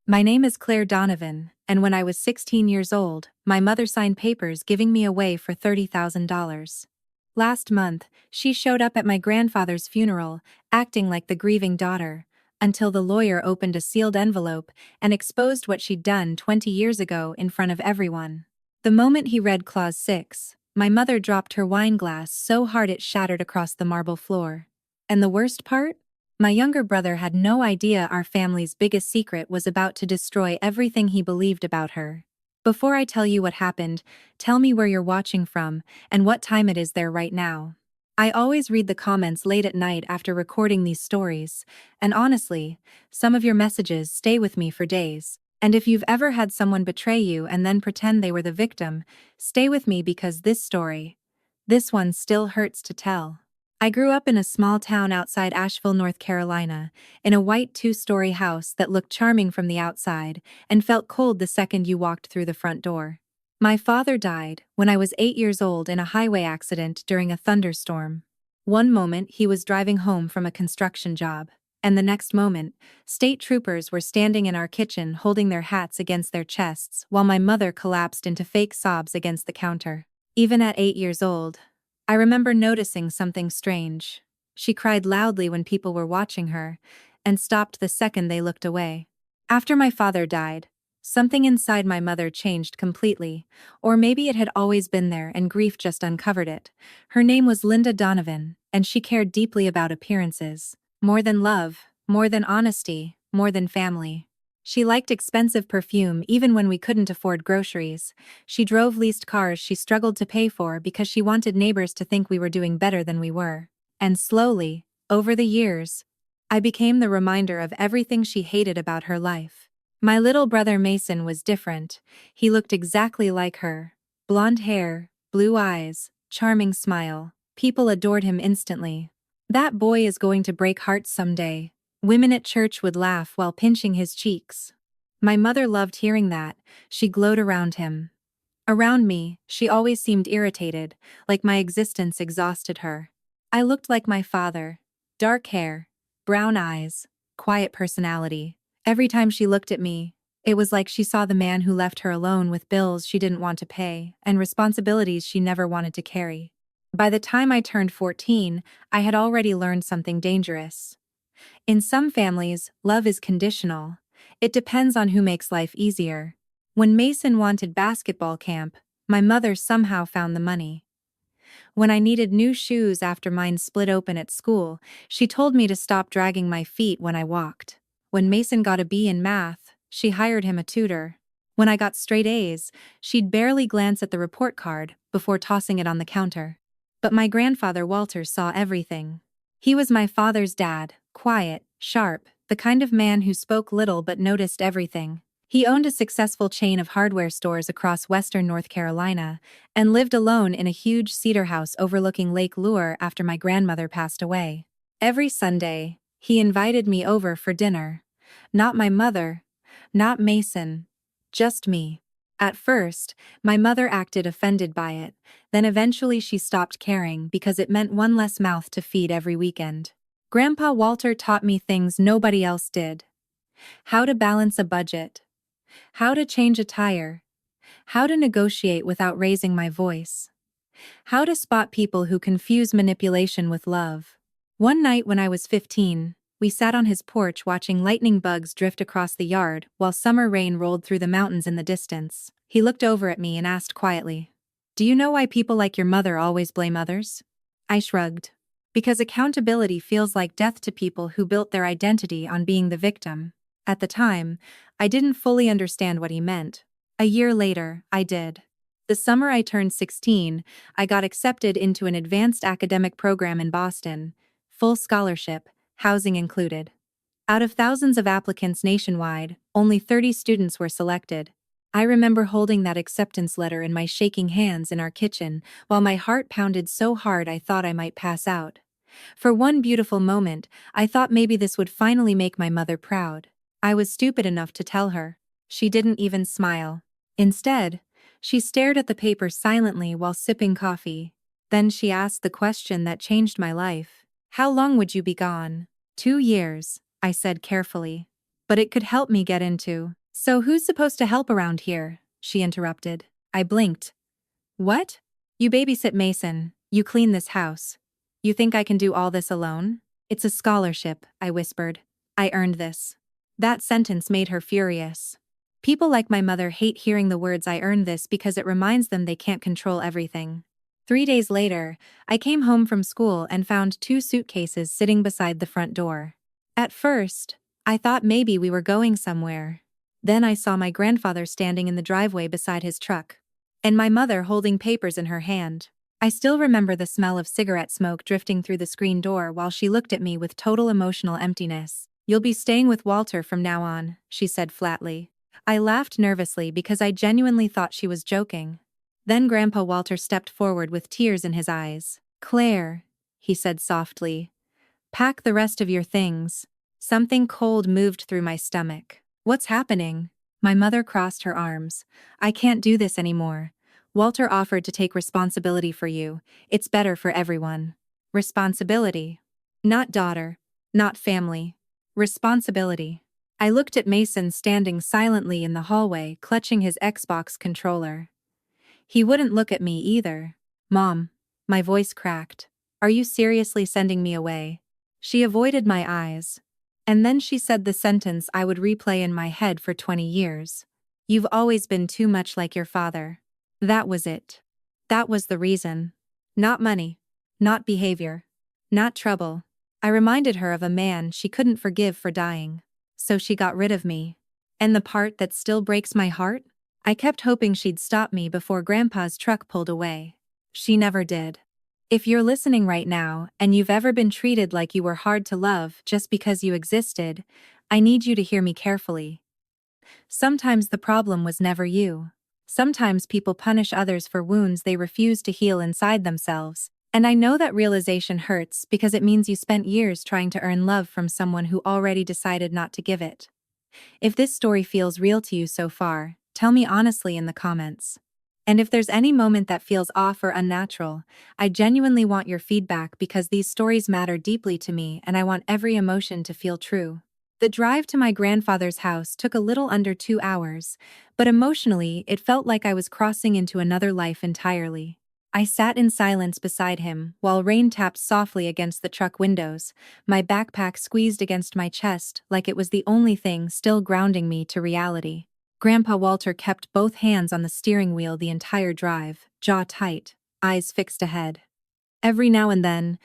My name is Claire Donovan, and when I was 16 years old, my mother signed papers giving me away for $30,000. Last month, she showed up at my grandfather's funeral, acting like the grieving daughter, until the lawyer opened a sealed envelope and exposed what she'd done 20 years ago in front of everyone. The moment he read Clause 6, my mother dropped her wine glass so hard it shattered across the marble floor. And the worst part? My younger brother had no idea our family's biggest secret was about to destroy everything he believed about her. Before I tell you what happened, tell me where you're watching from and what time it is there right now. I always read the comments late at night after recording these stories, and honestly, some of your messages stay with me for days. And if you've ever had someone betray you and then pretend they were the victim, stay with me because this one still hurts to tell. I grew up in a small town outside Asheville, North Carolina, in a white two-story house that looked charming from the outside and felt cold the second you walked through the front door. My father died when I was 8 years old in a highway accident during a thunderstorm. One moment he was driving home from a construction job, and the next moment, state troopers were standing in our kitchen holding their hats against their chests while my mother collapsed into fake sobs against the counter. Even at 8 years old, I remember noticing something strange. She cried loudly when people were watching her, and stopped the second they looked away. After my father died, something inside my mother changed completely, or maybe it had always been there and grief just uncovered it. Her name was Linda Donovan, and she cared deeply about appearances. More than love, more than honesty, more than family. She liked expensive perfume even when we couldn't afford groceries. She drove leased cars she struggled to pay for because she wanted neighbors to think we were doing better than we were. And slowly, over the years, I became the reminder of everything she hated about her life. My little brother Mason was different. He looked exactly like her. Blonde hair, blue eyes, charming smile. People adored him instantly. That boy is going to break hearts someday. Women at church would laugh while pinching his cheeks. My mother loved hearing that. She glowed around him. Around me, she always seemed irritated, like my existence exhausted her. I looked like my father. Dark hair, brown eyes, quiet personality. Every time she looked at me, it was like she saw the man who left her alone with bills she didn't want to pay and responsibilities she never wanted to carry. By the time I turned 14, I had already learned something dangerous. In some families, love is conditional. It depends on who makes life easier. When Mason wanted basketball camp, my mother somehow found the money. When I needed new shoes after mine split open at school, she told me to stop dragging my feet when I walked. When Mason got a B in math, she hired him a tutor. When I got straight A's, she'd barely glance at the report card before tossing it on the counter. But my grandfather Walter saw everything. He was my father's dad, quiet, sharp, the kind of man who spoke little but noticed everything. He owned a successful chain of hardware stores across western North Carolina and lived alone in a huge cedar house overlooking Lake Lure after my grandmother passed away. Every Sunday, he invited me over for dinner. Not my mother, not Mason, just me. At first, my mother acted offended by it, then eventually she stopped caring because it meant one less mouth to feed every weekend. Grandpa Walter taught me things nobody else did. How to balance a budget. How to change a tire. How to negotiate without raising my voice. How to spot people who confuse manipulation with love. One night when I was 15, we sat on his porch watching lightning bugs drift across the yard while summer rain rolled through the mountains in the distance. He looked over at me and asked quietly, "Do you know why people like your mother always blame others?" I shrugged. Because accountability feels like death to people who built their identity on being the victim. At the time, I didn't fully understand what he meant. A year later, I did. The summer I turned 16, I got accepted into an advanced academic program in Boston, full scholarship, housing included. Out of thousands of applicants nationwide, only 30 students were selected. I remember holding that acceptance letter in my shaking hands in our kitchen while my heart pounded so hard I thought I might pass out. For one beautiful moment, I thought maybe this would finally make my mother proud. I was stupid enough to tell her. She didn't even smile. Instead, she stared at the paper silently while sipping coffee. Then she asked the question that changed my life. "How long would you be gone?" 2 years, I said carefully. but it could help me get into. So who's supposed to help around here? She interrupted. I blinked. What? You babysit Mason, you clean this house. You think I can do all this alone? It's a scholarship, I whispered. I earned this. That sentence made her furious. People like my mother hate hearing the words I earned this because it reminds them they can't control everything. 3 days later, I came home from school and found 2 suitcases sitting beside the front door. At first, I thought maybe we were going somewhere. Then I saw my grandfather standing in the driveway beside his truck, and my mother holding papers in her hand. I still remember the smell of cigarette smoke drifting through the screen door while she looked at me with total emotional emptiness. You'll be staying with Walter from now on, she said flatly. I laughed nervously because I genuinely thought she was joking. Then Grandpa Walter stepped forward with tears in his eyes. Claire, he said softly, pack the rest of your things. Something cold moved through my stomach. What's happening? My mother crossed her arms. I can't do this anymore. Walter offered to take responsibility for you. It's better for everyone. Responsibility. Not daughter. Not family. Responsibility. I looked at Mason standing silently in the hallway, clutching his Xbox controller. He wouldn't look at me either. Mom. My voice cracked. Are you seriously sending me away? She avoided my eyes. And then she said the sentence I would replay in my head for 20 years. You've always been too much like your father. That was it. That was the reason. Not money. Not behavior. Not trouble. I reminded her of a man she couldn't forgive for dying. So she got rid of me. And the part that still breaks my heart? I kept hoping she'd stop me before Grandpa's truck pulled away. She never did. If you're listening right now and you've ever been treated like you were hard to love just because you existed, I need you to hear me carefully. Sometimes the problem was never you. Sometimes people punish others for wounds they refuse to heal inside themselves, and I know that realization hurts because it means you spent years trying to earn love from someone who already decided not to give it. If this story feels real to you so far, tell me honestly in the comments. And if there's any moment that feels off or unnatural, I genuinely want your feedback because these stories matter deeply to me and I want every emotion to feel true. The drive to my grandfather's house took a little under 2 hours, but emotionally it felt like I was crossing into another life entirely. I sat in silence beside him while rain tapped softly against the truck windows, my backpack squeezed against my chest like it was the only thing still grounding me to reality. Grandpa Walter kept both hands on the steering wheel the entire drive, jaw tight, eyes fixed ahead. Every now and then,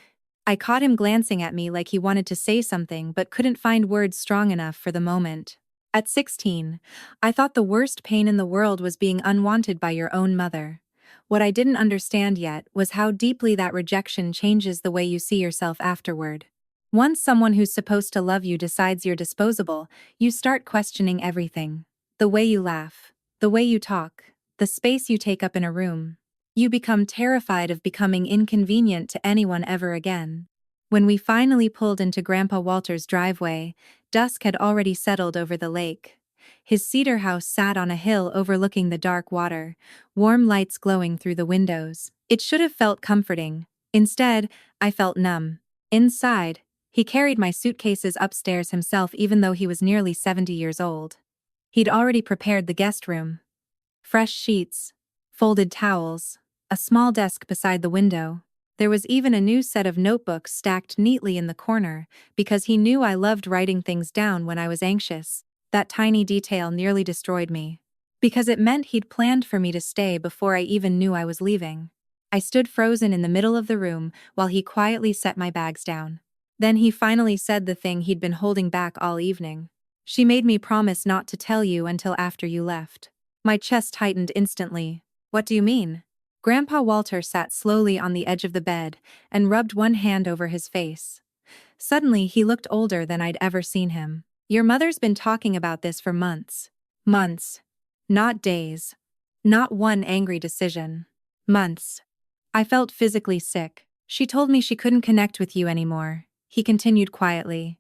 I caught him glancing at me like he wanted to say something but couldn't find words strong enough for the moment. At 16, I thought the worst pain in the world was being unwanted by your own mother. What I didn't understand yet was how deeply that rejection changes the way you see yourself afterward. Once someone who's supposed to love you decides you're disposable, you start questioning everything. The way you laugh, the way you talk, the space you take up in a room. You become terrified of becoming inconvenient to anyone ever again. When we finally pulled into Grandpa Walter's driveway, dusk had already settled over the lake. His cedar house sat on a hill overlooking the dark water, warm lights glowing through the windows. It should have felt comforting. Instead, I felt numb. Inside, he carried my suitcases upstairs himself even though he was nearly 70 years old. He'd already prepared the guest room. Fresh sheets, folded towels, a small desk beside the window. There was even a new set of notebooks stacked neatly in the corner because he knew I loved writing things down when I was anxious. That tiny detail nearly destroyed me, because it meant he'd planned for me to stay before I even knew I was leaving. I stood frozen in the middle of the room while he quietly set my bags down. Then he finally said the thing he'd been holding back all evening. She made me promise not to tell you until after you left. My chest tightened instantly. What do you mean? Grandpa Walter sat slowly on the edge of the bed and rubbed one hand over his face. Suddenly he looked older than I'd ever seen him. Your mother's been talking about this for months. Months. Not days. Not one angry decision. Months. I felt physically sick. She told me she couldn't connect with you anymore. He continued quietly.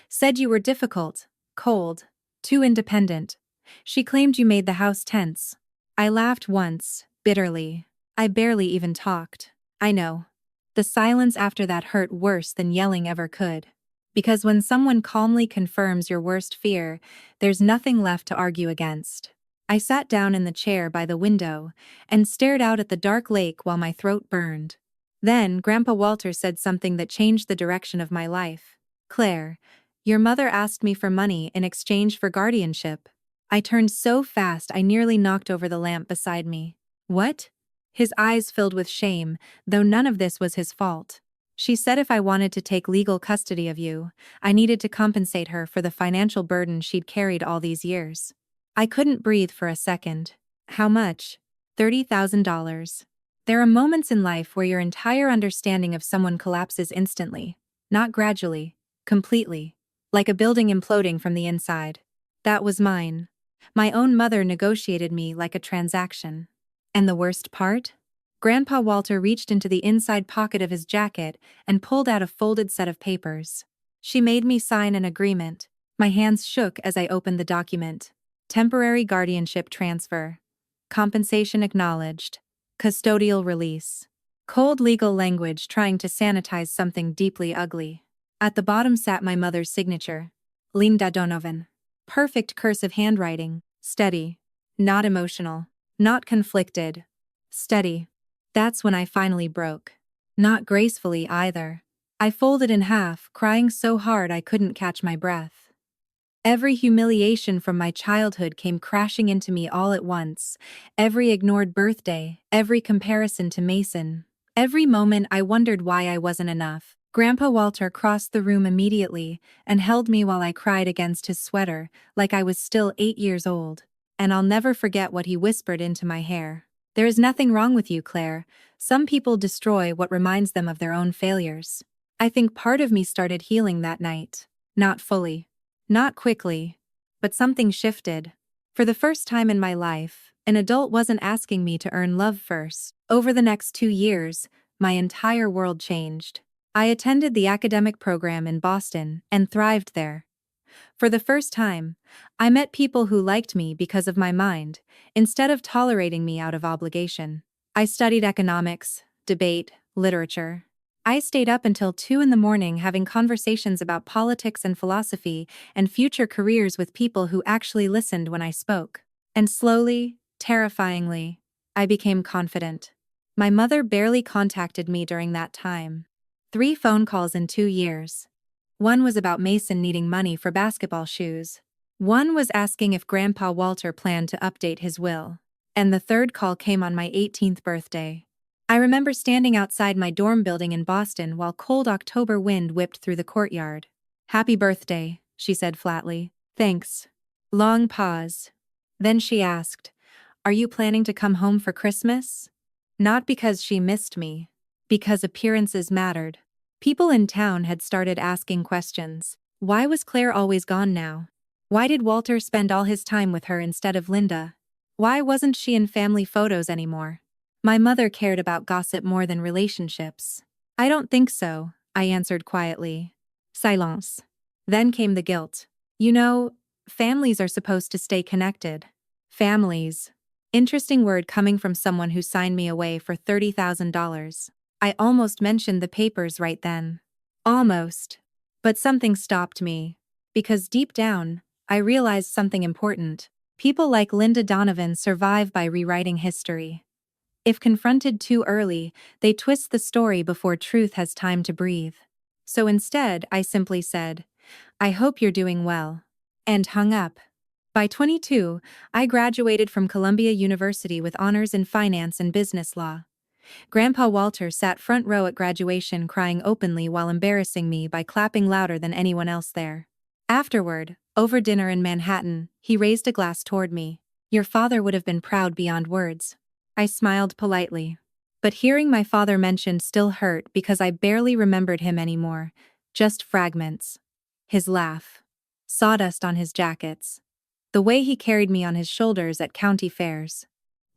Said you were difficult, cold, too independent. She claimed you made the house tense. I laughed once, bitterly. I barely even talked. I know. The silence after that hurt worse than yelling ever could. Because when someone calmly confirms your worst fear, there's nothing left to argue against. I sat down in the chair by the window and stared out at the dark lake while my throat burned. Then, Grandpa Walter said something that changed the direction of my life. "Claire, your mother asked me for money in exchange for guardianship." I turned so fast I nearly knocked over the lamp beside me. "What?" His eyes filled with shame, though none of this was his fault. "She said if I wanted to take legal custody of you, I needed to compensate her for the financial burden she'd carried all these years." I couldn't breathe for a second. "How much?" $30,000. There are moments in life where your entire understanding of someone collapses instantly, not gradually, completely, like a building imploding from the inside. That was mine. My own mother negotiated me like a transaction. And the worst part? Grandpa Walter reached into the inside pocket of his jacket and pulled out a folded set of papers. She made me sign an agreement. My hands shook as I opened the document. Temporary guardianship transfer. Compensation acknowledged. Custodial release. Cold legal language trying to sanitize something deeply ugly. At the bottom sat my mother's signature. Linda Donovan. Perfect cursive handwriting. Steady. Not emotional. Not conflicted. Steady. That's when I finally broke. Not gracefully either. I folded in half, crying so hard I couldn't catch my breath. Every humiliation from my childhood came crashing into me all at once. Every ignored birthday, every comparison to Mason. Every moment I wondered why I wasn't enough. Grandpa Walter crossed the room immediately and held me while I cried against his sweater, like I was still 8 years old. And I'll never forget what he whispered into my hair. "There is nothing wrong with you, Claire. Some people destroy what reminds them of their own failures." I think part of me started healing that night. Not fully. Not quickly. But something shifted. For the first time in my life, an adult wasn't asking me to earn love first. Over the next 2 years, my entire world changed. I attended the academic program in Boston and thrived there. For the first time, I met people who liked me because of my mind, instead of tolerating me out of obligation. I studied economics, debate, literature. I stayed up until 2 in the morning having conversations about politics and philosophy and future careers with people who actually listened when I spoke. And slowly, terrifyingly, I became confident. My mother barely contacted me during that time. 3 phone calls in 2 years. One was about Mason needing money for basketball shoes. One was asking if Grandpa Walter planned to update his will. And the third call came on my 18th birthday. I remember standing outside my dorm building in Boston while cold October wind whipped through the courtyard. "Happy birthday," she said flatly. "Thanks." Long pause. Then she asked, "Are you planning to come home for Christmas?" Not because she missed me. Because appearances mattered. People in town had started asking questions. Why was Claire always gone now? Why did Walter spend all his time with her instead of Linda? Why wasn't she in family photos anymore? My mother cared about gossip more than relationships. "I don't think so," I answered quietly. Silence. Then came the guilt. "You know, families are supposed to stay connected." Families. Interesting word coming from someone who signed me away for $30,000. I almost mentioned the papers right then. Almost. But something stopped me. Because deep down, I realized something important. People like Linda Donovan survive by rewriting history. If confronted too early, they twist the story before truth has time to breathe. So instead, I simply said, "I hope you're doing well." And hung up. By 22, I graduated from Columbia University with honors in finance and business law. Grandpa Walter sat front row at graduation crying openly while embarrassing me by clapping louder than anyone else there. Afterward, over dinner in Manhattan, he raised a glass toward me. "Your father would have been proud beyond words." I smiled politely. But hearing my father mentioned still hurt because I barely remembered him anymore, just fragments. His laugh. Sawdust on his jackets. The way he carried me on his shoulders at county fairs.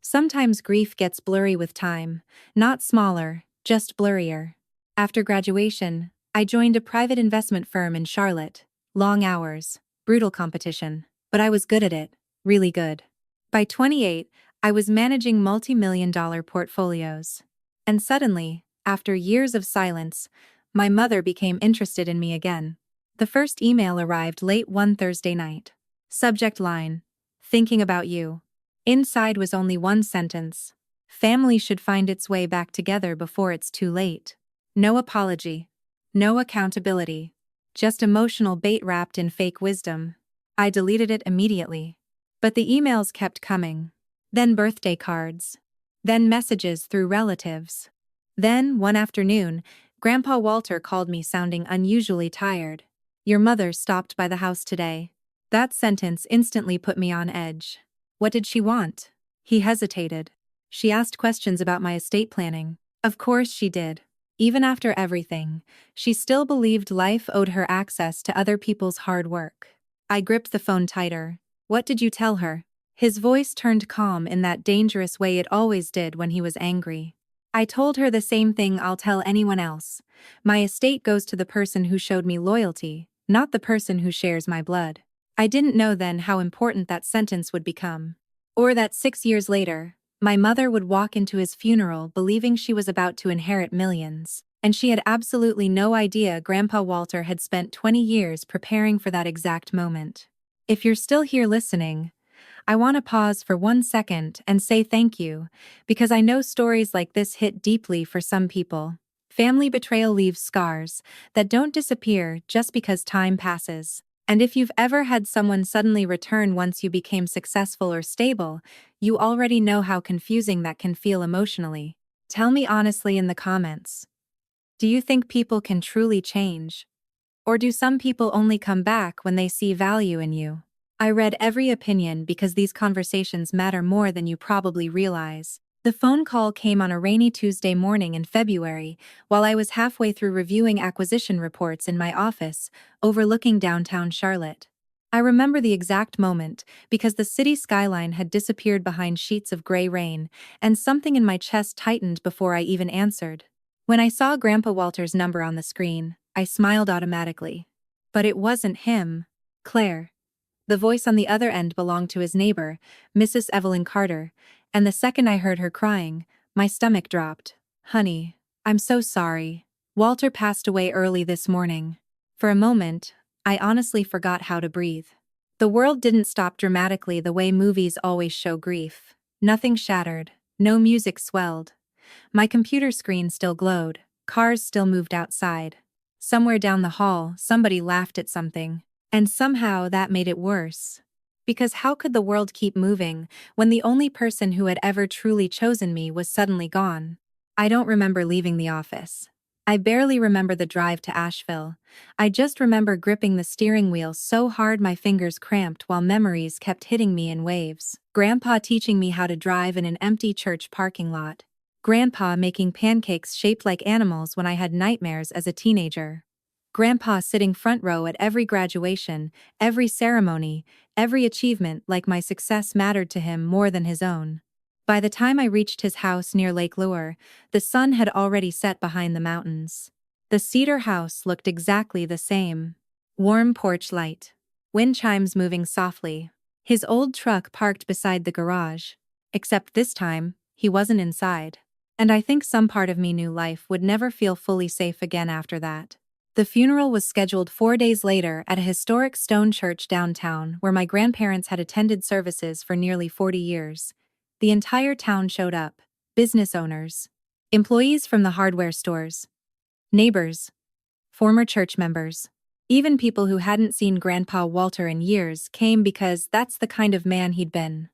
Sometimes grief gets blurry with time, not smaller, just blurrier. After graduation, I joined a private investment firm in Charlotte. Long hours, brutal competition, but I was good at it, really good. By 28, I was managing multi-million-dollar portfolios. And suddenly, after years of silence, my mother became interested in me again. The first email arrived late one Thursday night. Subject line: Thinking about you. Inside was only one sentence: Family should find its way back together before it's too late. No apology. No accountability. Just emotional bait wrapped in fake wisdom. I deleted it immediately. But the emails kept coming. Then birthday cards. Then messages through relatives. Then, one afternoon, Grandpa Walter called me sounding unusually tired. Your mother stopped by the house today. That sentence instantly put me on edge. What did she want? He hesitated. She asked questions about my estate planning. Of course she did. Even after everything, she still believed life owed her access to other people's hard work. I gripped the phone tighter. What did you tell her? His voice turned calm in that dangerous way it always did when he was angry. I told her the same thing I'll tell anyone else. My estate goes to the person who showed me loyalty, not the person who shares my blood. I didn't know then how important that sentence would become. Or that 6 years later, my mother would walk into his funeral believing she was about to inherit millions, and she had absolutely no idea Grandpa Walter had spent 20 years preparing for that exact moment. If you're still here listening, I want to pause for 1 second and say thank you, because I know stories like this hit deeply for some people. Family betrayal leaves scars that don't disappear just because time passes. And if you've ever had someone suddenly return once you became successful or stable, you already know how confusing that can feel emotionally. Tell me honestly in the comments. Do you think people can truly change? Or do some people only come back when they see value in you? I read every opinion because these conversations matter more than you probably realize. The phone call came on a rainy Tuesday morning in February, while I was halfway through reviewing acquisition reports in my office, overlooking downtown Charlotte. I remember the exact moment, because the city skyline had disappeared behind sheets of gray rain, and something in my chest tightened before I even answered. When I saw Grandpa Walter's number on the screen, I smiled automatically. But it wasn't him. Claire. The voice on the other end belonged to his neighbor, Mrs. Evelyn Carter, and the second I heard her crying, my stomach dropped. Honey, I'm so sorry. Walter passed away early this morning. For a moment, I honestly forgot how to breathe. The world didn't stop dramatically the way movies always show grief. Nothing shattered, no music swelled. My computer screen still glowed, cars still moved outside. Somewhere down the hall, somebody laughed at something. And somehow that made it worse. Because how could the world keep moving when the only person who had ever truly chosen me was suddenly gone? I don't remember leaving the office. I barely remember the drive to Asheville. I just remember gripping the steering wheel so hard my fingers cramped while memories kept hitting me in waves. Grandpa teaching me how to drive in an empty church parking lot. Grandpa making pancakes shaped like animals when I had nightmares as a teenager. Grandpa sitting front row at every graduation, every ceremony, every achievement like my success mattered to him more than his own. By the time I reached his house near Lake Lure, the sun had already set behind the mountains. The cedar house looked exactly the same. Warm porch light. Wind chimes moving softly. His old truck parked beside the garage. Except this time, he wasn't inside. And I think some part of me knew life would never feel fully safe again after that. The funeral was scheduled 4 days later at a historic stone church downtown where my grandparents had attended services for nearly 40 years. The entire town showed up: business owners, employees from the hardware stores, neighbors, former church members. Even people who hadn't seen Grandpa Walter in years came because that's the kind of man he'd been.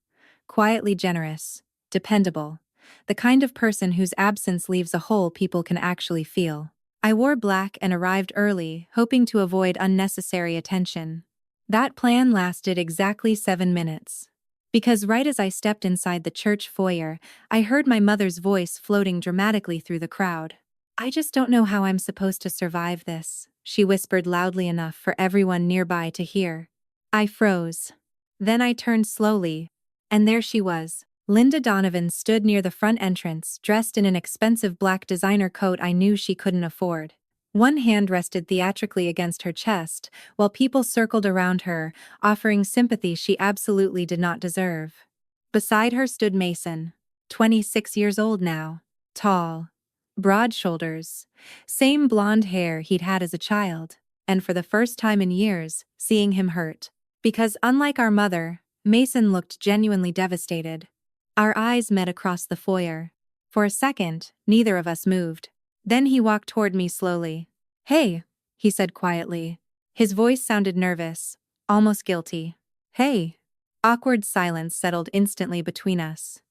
Quietly generous, dependable, the kind of person whose absence leaves a hole people can actually feel. I wore black and arrived early, hoping to avoid unnecessary attention. That plan lasted exactly 7 minutes. Because right as I stepped inside the church foyer, I heard my mother's voice floating dramatically through the crowd. I just don't know how I'm supposed to survive this, she whispered loudly enough for everyone nearby to hear. I froze. Then I turned slowly, and there she was. Linda Donovan stood near the front entrance, dressed in an expensive black designer coat I knew she couldn't afford. One hand rested theatrically against her chest, while people circled around her, offering sympathy she absolutely did not deserve. Beside her stood Mason, 26 years old now, tall, broad shoulders, same blonde hair he'd had as a child. and for the first time in years, seeing him hurt. Because unlike our mother, Mason looked genuinely devastated. Our eyes met across the foyer. For a second, neither of us moved. Then he walked toward me slowly. "Hey," he said quietly. His voice sounded nervous, almost guilty. "Hey." Awkward silence settled instantly between us.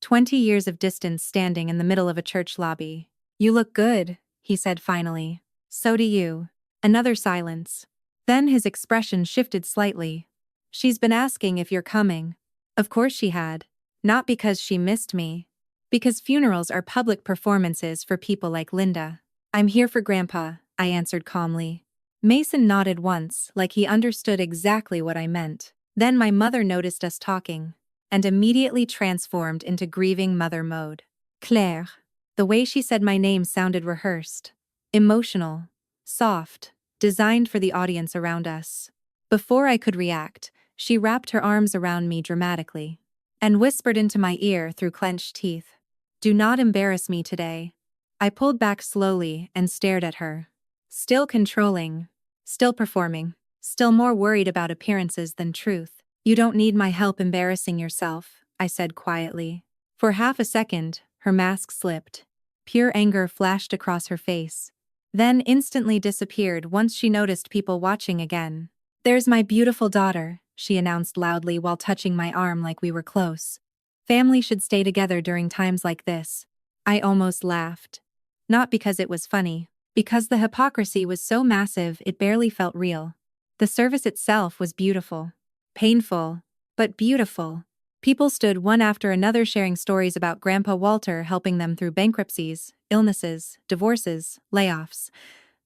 20 years of distance standing in the middle of a church lobby. "You look good," he said finally. "So do you." Another silence. Then his expression shifted slightly. "She's been asking if you're coming." Of course she had. Not because she missed me. Because funerals are public performances for people like Linda. "I'm here for Grandpa," I answered calmly. Mason nodded once, like he understood exactly what I meant. Then my mother noticed us talking, and immediately transformed into grieving mother mode. "Claire." The way she said my name sounded rehearsed. Emotional. Soft. Designed for the audience around us. Before I could react, she wrapped her arms around me dramatically and whispered into my ear through clenched teeth, "Do not embarrass me today." I pulled back slowly and stared at her. Still controlling. Still performing. Still more worried about appearances than truth. "You don't need my help embarrassing yourself," I said quietly. For half a second, her mask slipped. Pure anger flashed across her face. Then instantly disappeared once she noticed people watching again. "There's my beautiful daughter," she announced loudly while touching my arm like we were close. "Family should stay together during times like this." I almost laughed. Not because it was funny, because the hypocrisy was so massive it barely felt real. The service itself was beautiful. Painful, but beautiful. People stood one after another sharing stories about Grandpa Walter helping them through bankruptcies, illnesses, divorces, layoffs.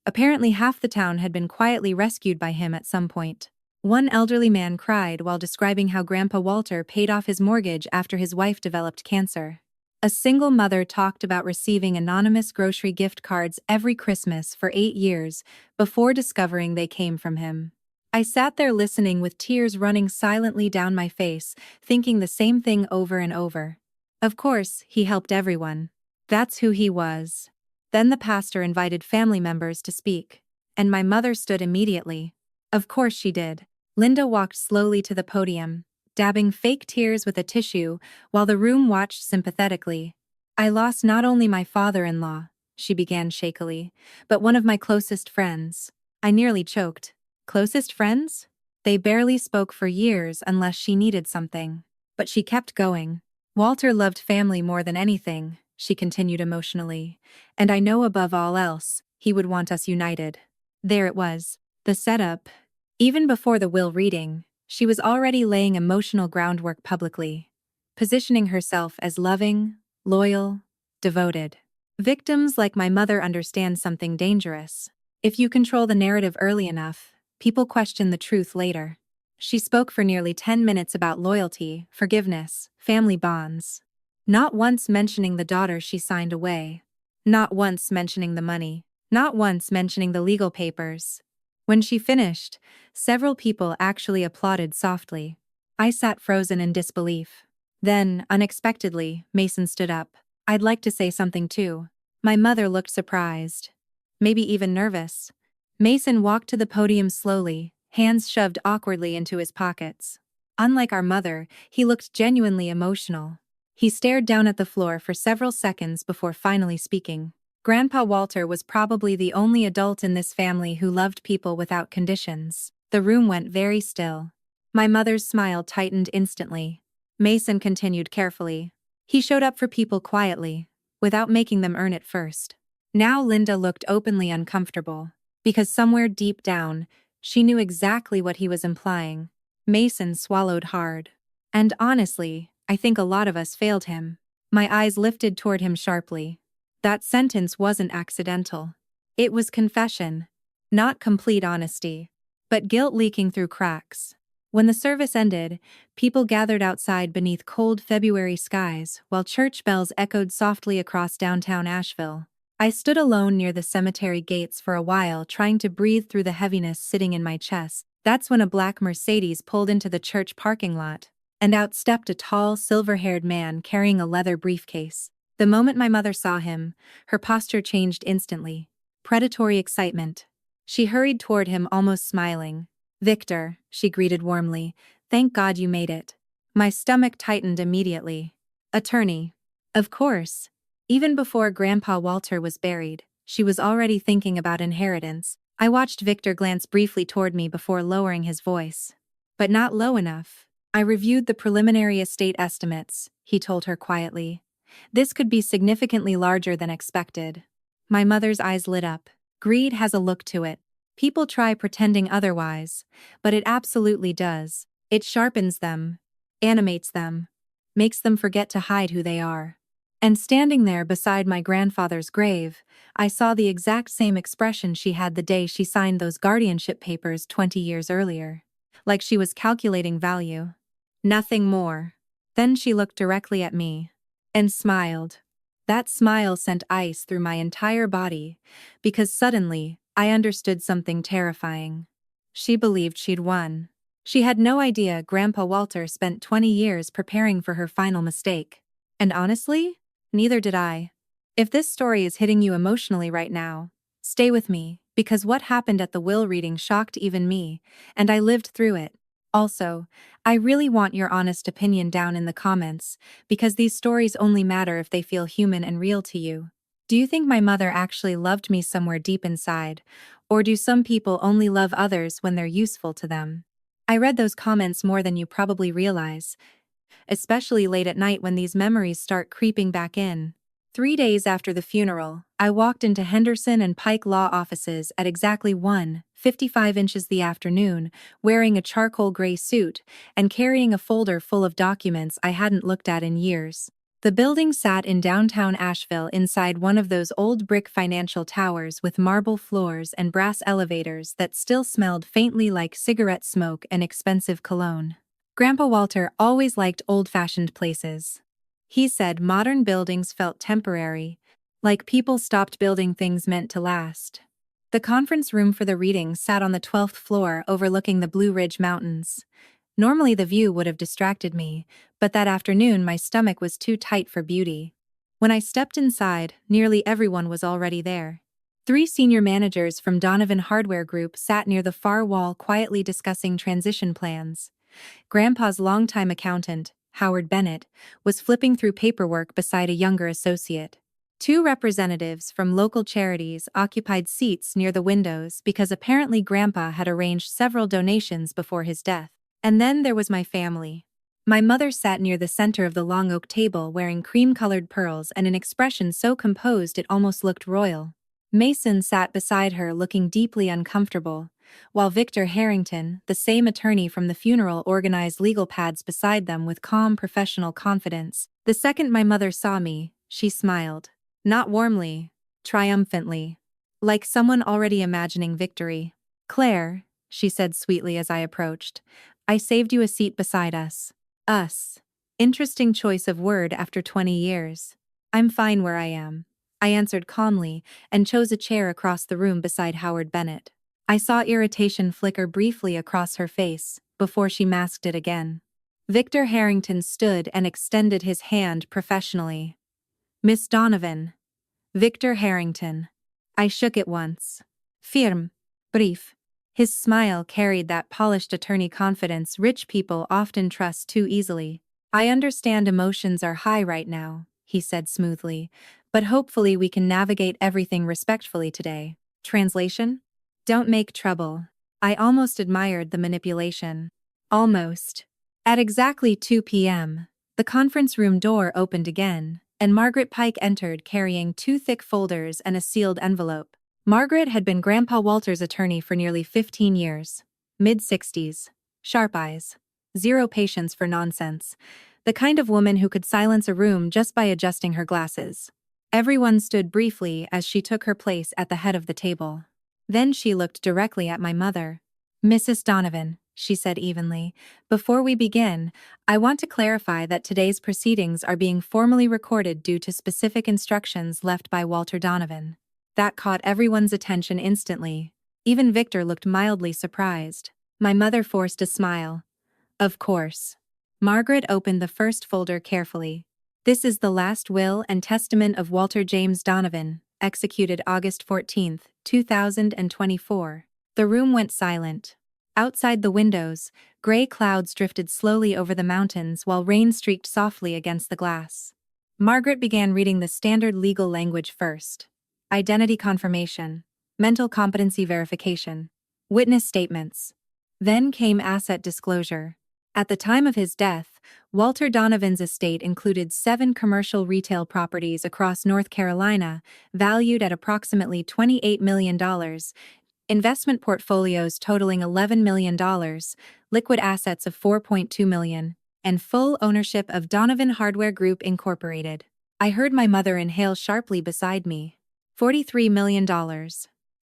Apparently half the town had been quietly rescued by him at some point. One elderly man cried while describing how Grandpa Walter paid off his mortgage after his wife developed cancer. A single mother talked about receiving anonymous grocery gift cards every Christmas for 8 years before discovering they came from him. I sat there listening with tears running silently down my face, thinking the same thing over and over. Of course, he helped everyone. That's who he was. Then the pastor invited family members to speak, and my mother stood immediately. Of course she did. Linda walked slowly to the podium, dabbing fake tears with a tissue while the room watched sympathetically. "I lost not only my father-in-law," she began shakily, "but one of my closest friends." I nearly choked. Closest friends? They barely spoke for years unless she needed something. But she kept going. "Walter loved family more than anything," she continued emotionally, "and I know above all else, he would want us united." There it was. The setup. Even before the will reading, she was already laying emotional groundwork publicly, positioning herself as loving, loyal, devoted. Victims like my mother understand something dangerous. If you control the narrative early enough, people question the truth later. She spoke for nearly 10 minutes about loyalty, forgiveness, family bonds. Not once mentioning the daughter she signed away. Not once mentioning the money. Not once mentioning the legal papers. When she finished, several people actually applauded softly. I sat frozen in disbelief. Then, unexpectedly, Mason stood up. "I'd like to say something too." My mother looked surprised. Maybe even nervous. Mason walked to the podium slowly, hands shoved awkwardly into his pockets. Unlike our mother, he looked genuinely emotional. He stared down at the floor for several seconds before finally speaking. Grandpa Walter was probably the only adult in this family who loved people without conditions. The room went very still. My mother's smile tightened instantly. Mason continued carefully. "He showed up for people quietly, without making them earn it first." Now Linda looked openly uncomfortable. Because somewhere deep down, she knew exactly what he was implying. Mason swallowed hard. And honestly, I think a lot of us failed him. My eyes lifted toward him sharply. That sentence wasn't accidental. It was confession. Not complete honesty, but guilt leaking through cracks. When the service ended, people gathered outside beneath cold February skies while church bells echoed softly across downtown Asheville. I stood alone near the cemetery gates for a while, trying to breathe through the heaviness sitting in my chest. That's when a black Mercedes pulled into the church parking lot, and out stepped a tall, silver-haired man carrying a leather briefcase. The moment my mother saw him, her posture changed instantly. Predatory excitement. She hurried toward him, almost smiling. "Victor," she greeted warmly, "thank God you made it." My stomach tightened immediately. Attorney. Of course. Even before Grandpa Walter was buried, she was already thinking about inheritance. I watched Victor glance briefly toward me before lowering his voice. But not low enough. "I reviewed the preliminary estate estimates," he told her quietly. "This could be significantly larger than expected." My mother's eyes lit up. Greed has a look to it. People try pretending otherwise, but it absolutely does. It sharpens them, animates them, makes them forget to hide who they are. And standing there beside my grandfather's grave, I saw the exact same expression she had the day she signed those guardianship papers 20 years earlier. Like she was calculating value. Nothing more. Then she looked directly at me. And smiled. That smile sent ice through my entire body, because suddenly, I understood something terrifying. She believed she'd won. She had no idea Grandpa Walter spent 20 years preparing for her final mistake. And honestly, neither did I. If this story is hitting you emotionally right now, stay with me, because what happened at the will reading shocked even me, and I lived through it. Also, I really want your honest opinion down in the comments, because these stories only matter if they feel human and real to you. Do you think my mother actually loved me somewhere deep inside, or do some people only love others when they're useful to them? I read those comments more than you probably realize, especially late at night when these memories start creeping back in. 3 days after the funeral, I walked into Henderson and Pike law offices at exactly 1:55 inches the afternoon, wearing a charcoal gray suit and carrying a folder full of documents I hadn't looked at in years. The building sat in downtown Asheville inside one of those old brick financial towers with marble floors and brass elevators that still smelled faintly like cigarette smoke and expensive cologne. Grandpa Walter always liked old-fashioned places. He said modern buildings felt temporary, like people stopped building things meant to last. The conference room for the reading sat on the 12th floor overlooking the Blue Ridge Mountains. Normally the view would have distracted me, but that afternoon my stomach was too tight for beauty. When I stepped inside, nearly everyone was already there. 3 senior managers from Donovan Hardware Group sat near the far wall quietly discussing transition plans. Grandpa's longtime accountant, Howard Bennett, was flipping through paperwork beside a younger associate. 2 representatives from local charities occupied seats near the windows because apparently Grandpa had arranged several donations before his death. And then there was my family. My mother sat near the center of the long oak table wearing cream-colored pearls and an expression so composed it almost looked royal. Mason sat beside her looking deeply uncomfortable, while Victor Harrington, the same attorney from the funeral, organized legal pads beside them with calm professional confidence. The second my mother saw me, she smiled. Not warmly, triumphantly. Like someone already imagining victory. "Claire," she said sweetly as I approached, "I saved you a seat beside us." Us. Interesting choice of word after 20 years. "I'm fine where I am," I answered calmly and chose a chair across the room beside Howard Bennett. I saw irritation flicker briefly across her face, before she masked it again. Victor Harrington stood and extended his hand professionally. "Miss Donovan." Victor Harrington. I shook it once. Firm. Brief. His smile carried that polished attorney confidence rich people often trust too easily. "I understand emotions are high right now," he said smoothly, "but hopefully we can navigate everything respectfully today." Translation? Don't make trouble. I almost admired the manipulation. Almost. At exactly 2 p.m., the conference room door opened again, and Margaret Pike entered carrying 2 thick folders and a sealed envelope. Margaret had been Grandpa Walter's attorney for nearly 15 years. Mid-60s. Sharp eyes. Zero patience for nonsense. The kind of woman who could silence a room just by adjusting her glasses. Everyone stood briefly as she took her place at the head of the table. Then she looked directly at my mother. "Mrs. Donovan," she said evenly, "before we begin, I want to clarify that today's proceedings are being formally recorded due to specific instructions left by Walter Donovan." That caught everyone's attention instantly. Even Victor looked mildly surprised. My mother forced a smile. "Of course." Margaret opened the first folder carefully. "This is the last will and testament of Walter James Donovan, executed August 14, 2024. The room went silent. Outside the windows, gray clouds drifted slowly over the mountains while rain streaked softly against the glass. Margaret began reading the standard legal language first. Identity confirmation, mental competency verification, witness statements. Then came asset disclosure. At the time of his death, Walter Donovan's estate included 7 commercial retail properties across North Carolina, valued at approximately $28 million, investment portfolios totaling $11 million, liquid assets of $4.2 million, and full ownership of Donovan Hardware Group Incorporated. I heard my mother inhale sharply beside me. $43 million.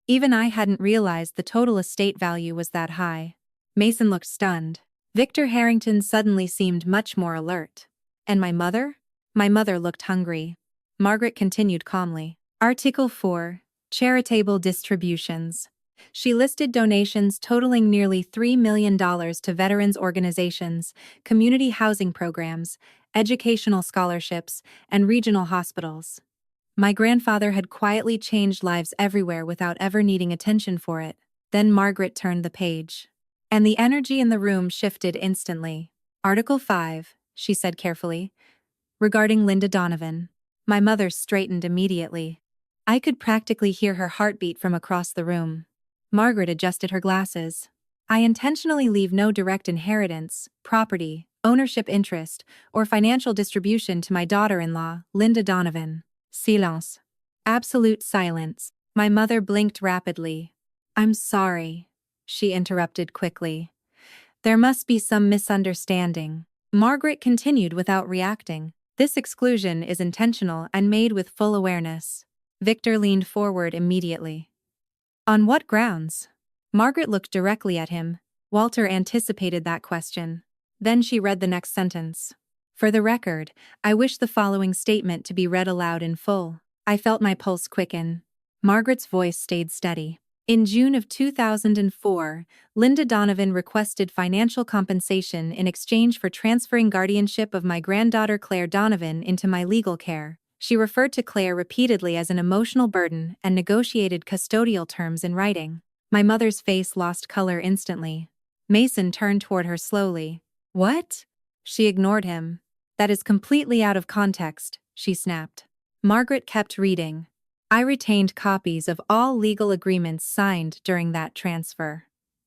Even I hadn't realized the total estate value was that high. Mason looked stunned. Victor Harrington suddenly seemed much more alert. And my mother? My mother looked hungry. Margaret continued calmly. Article 4. Charitable distributions. She listed donations totaling nearly $3 million to veterans organizations, community housing programs, educational scholarships, and regional hospitals. My grandfather had quietly changed lives everywhere without ever needing attention for it. Then Margaret turned the page. And the energy in the room shifted instantly. Article 5, she said carefully, regarding Linda Donovan. My mother straightened immediately. I could practically hear her heartbeat from across the room. Margaret adjusted her glasses. I intentionally leave no direct inheritance, property, ownership interest, or financial distribution to my daughter-in-law, Linda Donovan. Silence. Absolute silence. My mother blinked rapidly. I'm sorry, she interrupted quickly. There must be some misunderstanding. Margaret continued without reacting. This exclusion is intentional and made with full awareness. Victor leaned forward immediately. On what grounds? Margaret looked directly at him. Walter anticipated that question. Then she read the next sentence. For the record, I wish the following statement to be read aloud in full. I felt my pulse quicken. Margaret's voice stayed steady. In June of 2004, Linda Donovan requested financial compensation in exchange for transferring guardianship of my granddaughter Claire Donovan into my legal care. She referred to Claire repeatedly as an emotional burden and negotiated custodial terms in writing. My mother's face lost color instantly. Mason turned toward her slowly. What? She ignored him. That is completely out of context, she snapped. Margaret kept reading. I retained copies of all legal agreements signed during that transfer.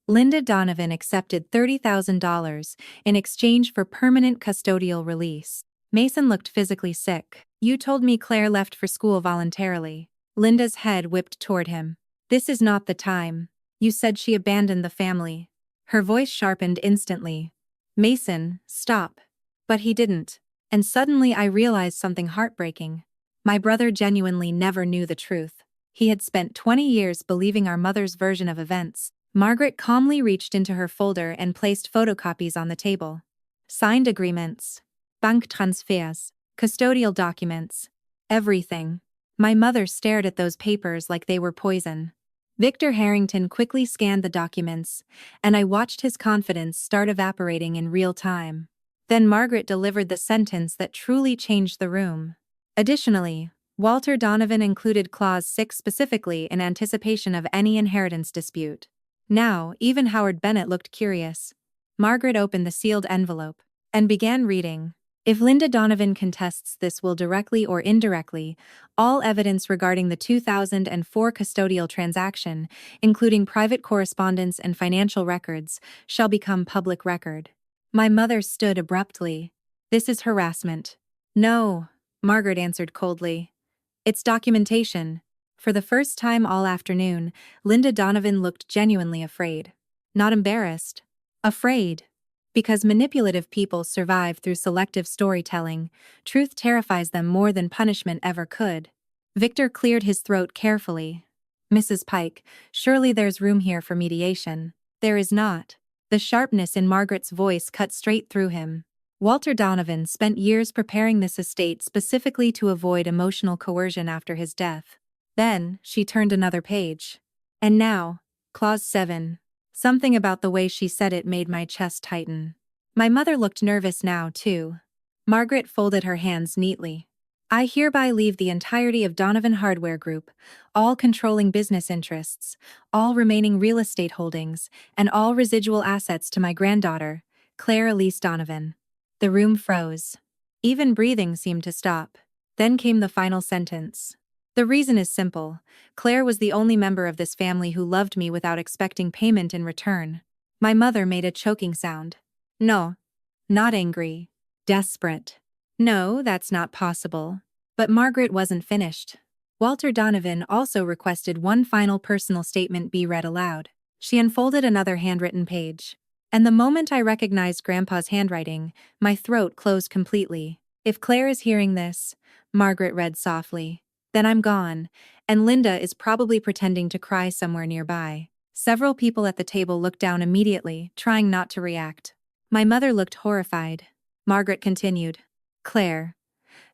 Linda Donovan accepted $30,000 in exchange for permanent custodial release. Mason looked physically sick. You told me Claire left for school voluntarily. Linda's head whipped toward him. This is not the time. You said she abandoned the family. Her voice sharpened instantly. Mason, stop. But he didn't. And suddenly I realized something heartbreaking. My brother genuinely never knew the truth. He had spent 20 years believing our mother's version of events. Margaret calmly reached into her folder and placed photocopies on the table. Signed agreements. Bank transfers. Custodial documents. Everything. My mother stared at those papers like they were poison. Victor Harrington quickly scanned the documents, and I watched his confidence start evaporating in real time. Then Margaret delivered the sentence that truly changed the room. Additionally, Walter Donovan included Clause 6 specifically in anticipation of any inheritance dispute. Now, even Howard Bennett looked curious. Margaret opened the sealed envelope and began reading. If Linda Donovan contests this will directly or indirectly, all evidence regarding the 2004 custodial transaction, including private correspondence and financial records, shall become public record. My mother stood abruptly. This is harassment. No, Margaret answered coldly. It's documentation. For the first time all afternoon, Linda Donovan looked genuinely afraid. Not embarrassed. Afraid. Because manipulative people survive through selective storytelling, truth terrifies them more than punishment ever could. Victor cleared his throat carefully. Mrs. Pike, surely there's room here for mediation. There is not. The sharpness in Margaret's voice cut straight through him. Walter Donovan spent years preparing this estate specifically to avoid emotional coercion after his death. Then, she turned another page. And now, Clause 7. Something about the way she said it made my chest tighten. My mother looked nervous now, too. Margaret folded her hands neatly. I hereby leave the entirety of Donovan Hardware Group, all controlling business interests, all remaining real estate holdings, and all residual assets to my granddaughter, Claire Elise Donovan. The room froze. Even breathing seemed to stop. Then came the final sentence. The reason is simple. Claire was the only member of this family who loved me without expecting payment in return. My mother made a choking sound. No. Not angry. Desperate. No, that's not possible. But Margaret wasn't finished. Walter Donovan also requested one final personal statement be read aloud. She unfolded another handwritten page. And the moment I recognized Grandpa's handwriting, my throat closed completely. If Claire is hearing this, Margaret read softly, then I'm gone, and Linda is probably pretending to cry somewhere nearby. Several people at the table looked down immediately, trying not to react. My mother looked horrified. Margaret continued, Claire,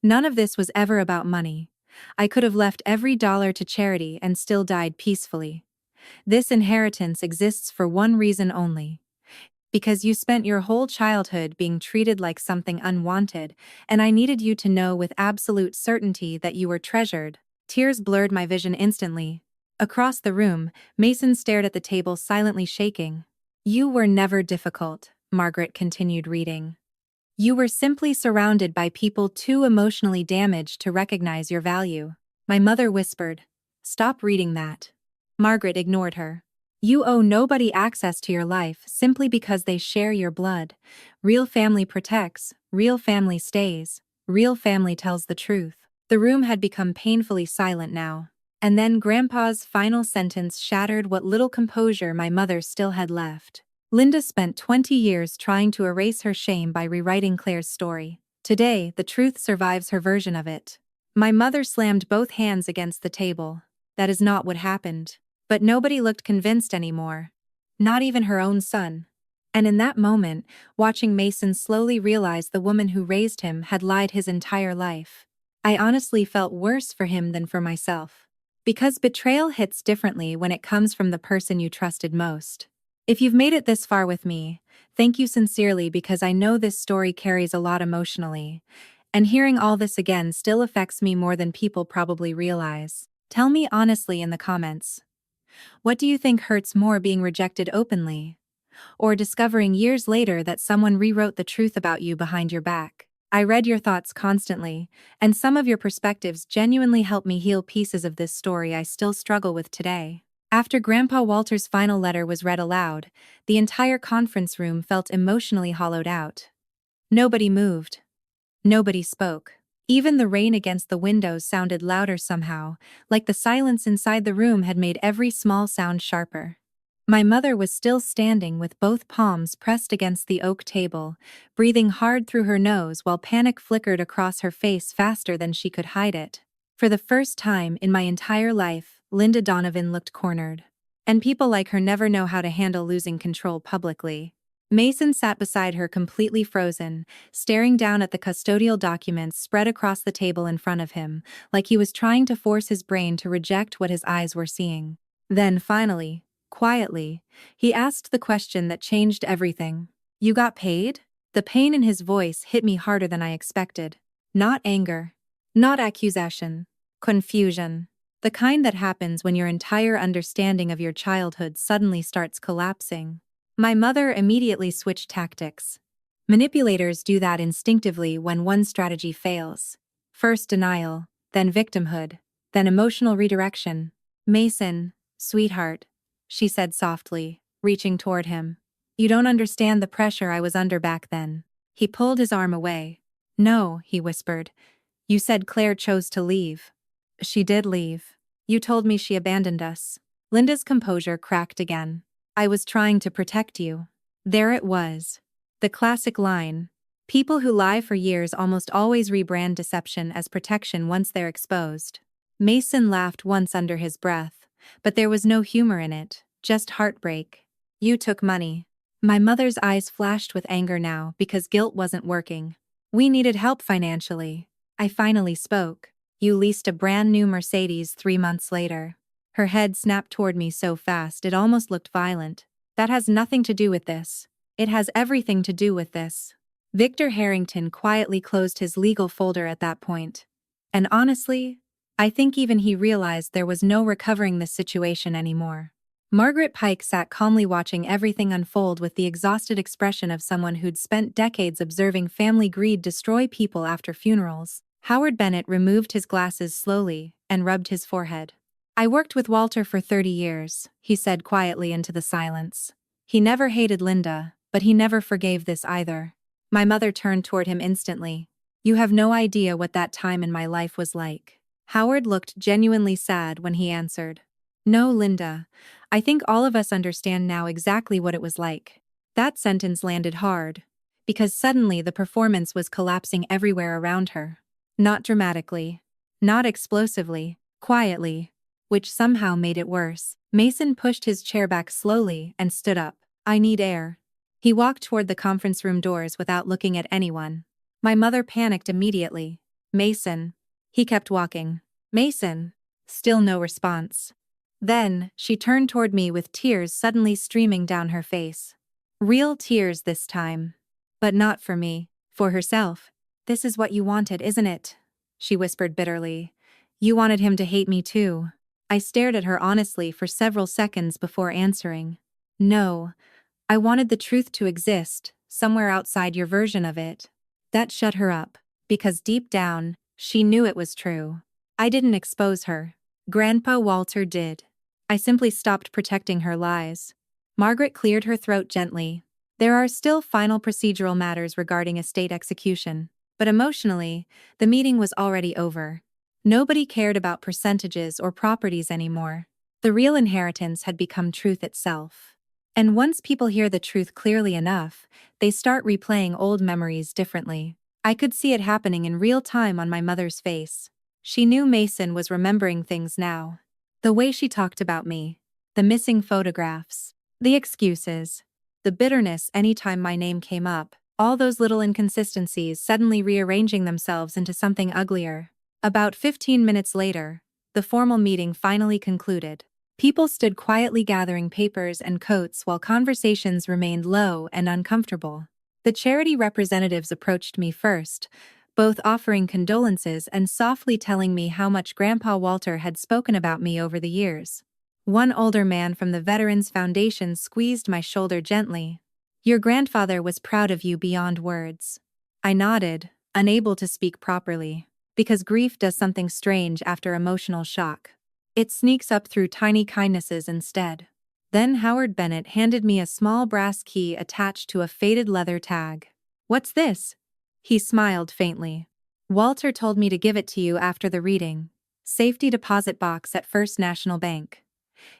none of this was ever about money. I could have left every dollar to charity and still died peacefully. This inheritance exists for one reason only. Because you spent your whole childhood being treated like something unwanted, and I needed you to know with absolute certainty that you were treasured. Tears blurred my vision instantly. Across the room, Mason stared at the table silently shaking. You were never difficult, Margaret continued reading. You were simply surrounded by people too emotionally damaged to recognize your value. My mother whispered, Stop reading that. Margaret ignored her. You owe nobody access to your life simply because they share your blood. Real family protects, real family stays, real family tells the truth. The room had become painfully silent now. And then Grandpa's final sentence shattered what little composure my mother still had left. Linda spent 20 years trying to erase her shame by rewriting Claire's story. Today, the truth survives her version of it. My mother slammed both hands against the table. That is not what happened. But nobody looked convinced anymore. Not even her own son. And in that moment, watching Mason slowly realize the woman who raised him had lied his entire life, I honestly felt worse for him than for myself. Because betrayal hits differently when it comes from the person you trusted most. If you've made it this far with me, thank you sincerely because I know this story carries a lot emotionally. And hearing all this again still affects me more than people probably realize. Tell me honestly in the comments. What do you think hurts more, being rejected openly, or discovering years later that someone rewrote the truth about you behind your back? I read your thoughts constantly, and some of your perspectives genuinely help me heal pieces of this story I still struggle with today. After Grandpa Walter's final letter was read aloud, the entire conference room felt emotionally hollowed out. Nobody moved. Nobody spoke. Even the rain against the windows sounded louder somehow, like the silence inside the room had made every small sound sharper. My mother was still standing with both palms pressed against the oak table, breathing hard through her nose while panic flickered across her face faster than she could hide it. For the first time in my entire life, Linda Donovan looked cornered. And people like her never know how to handle losing control publicly. Mason sat beside her completely frozen, staring down at the custodial documents spread across the table in front of him, like he was trying to force his brain to reject what his eyes were seeing. Then finally, quietly, he asked the question that changed everything. You got paid? The pain in his voice hit me harder than I expected. Not anger. Not accusation. Confusion. The kind that happens when your entire understanding of your childhood suddenly starts collapsing. My mother immediately switched tactics. Manipulators do that instinctively when one strategy fails. First denial, then victimhood, then emotional redirection. Mason, sweetheart, she said softly, reaching toward him. You don't understand the pressure I was under back then. He pulled his arm away. No, he whispered. You said Claire chose to leave. She did leave. You told me she abandoned us. Linda's composure cracked again. I was trying to protect you. There it was. The classic line. People who lie for years almost always rebrand deception as protection once they're exposed. Mason laughed once under his breath, but there was no humor in it, just heartbreak. You took money. My mother's eyes flashed with anger now because guilt wasn't working. We needed help financially. I finally spoke. You leased a brand new Mercedes 3 months later. Her head snapped toward me so fast it almost looked violent. That has nothing to do with this. It has everything to do with this. Victor Harrington quietly closed his legal folder at that point. And honestly, I think even he realized there was no recovering this situation anymore. Margaret Pike sat calmly watching everything unfold with the exhausted expression of someone who'd spent decades observing family greed destroy people after funerals. Howard Bennett removed his glasses slowly and rubbed his forehead. "I worked with Walter for 30 years, he said quietly into the silence. He never hated Linda, but he never forgave this either. My mother turned toward him instantly. You have no idea what that time in my life was like." Howard looked genuinely sad when he answered. "No, Linda. I think all of us understand now exactly what it was like." That sentence landed hard, because suddenly the performance was collapsing everywhere around her. Not dramatically, not explosively, quietly, which somehow made it worse. Mason pushed his chair back slowly and stood up. "I need air." He walked toward the conference room doors without looking at anyone. My mother panicked immediately. "Mason." He kept walking. "Mason." Still no response. Then, she turned toward me with tears suddenly streaming down her face. Real tears this time. But not for me, for herself. "This is what you wanted, isn't it?" she whispered bitterly. "You wanted him to hate me too." I stared at her honestly for several seconds before answering. "No. I wanted the truth to exist, somewhere outside your version of it." That shut her up, because deep down, she knew it was true. I didn't expose her. Grandpa Walter did. I simply stopped protecting her lies. Margaret cleared her throat gently. "There are still final procedural matters regarding estate execution, but emotionally, the meeting was already over. Nobody cared about percentages or properties anymore. The real inheritance had become truth itself. And once people hear the truth clearly enough, they start replaying old memories differently. I could see it happening in real time on my mother's face. She knew Mason was remembering things now. The way she talked about me, the missing photographs, the excuses, the bitterness anytime my name came up, all those little inconsistencies suddenly rearranging themselves into something uglier. About 15 minutes later, the formal meeting finally concluded. People stood quietly gathering papers and coats while conversations remained low and uncomfortable. The charity representatives approached me first, both offering condolences and softly telling me how much Grandpa Walter had spoken about me over the years. One older man from the Veterans Foundation squeezed my shoulder gently. "Your grandfather was proud of you beyond words." I nodded, unable to speak properly, because grief does something strange after emotional shock. It sneaks up through tiny kindnesses instead. Then Howard Bennett handed me a small brass key attached to a faded leather tag. "What's this?" He smiled faintly. "Walter told me to give it to you after the reading. Safety deposit box at First National Bank.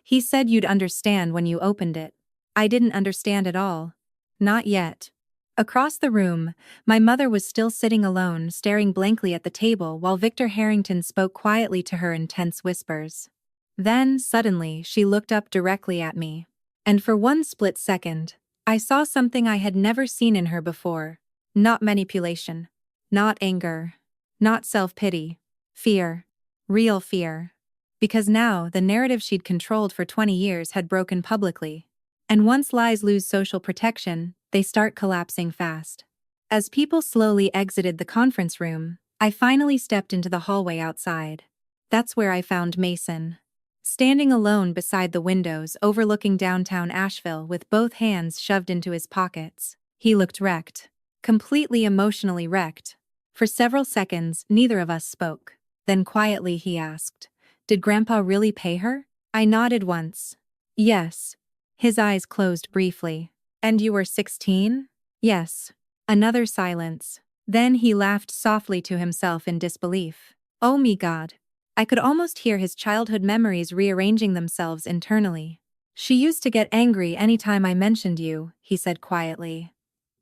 He said you'd understand when you opened it." I didn't understand at all. Not yet. Across the room, my mother was still sitting alone, staring blankly at the table while Victor Harrington spoke quietly to her in tense whispers. Then, suddenly, she looked up directly at me. And for one split second, I saw something I had never seen in her before. Not manipulation. Not anger. Not self-pity. Fear. Real fear. Because now, the narrative she'd controlled for 20 years had broken publicly. And once lies lose social protection, they start collapsing fast. As people slowly exited the conference room, I finally stepped into the hallway outside. That's where I found Mason. Standing alone beside the windows overlooking downtown Asheville with both hands shoved into his pockets. He looked wrecked. Completely emotionally wrecked. For several seconds, neither of us spoke. Then quietly he asked, "Did Grandpa really pay her?" I nodded once. "Yes." His eyes closed briefly. "And you were 16? "Yes." Another silence. Then he laughed softly to himself in disbelief. "Oh me God." I could almost hear his childhood memories rearranging themselves internally. "She used to get angry anytime I mentioned you," he said quietly.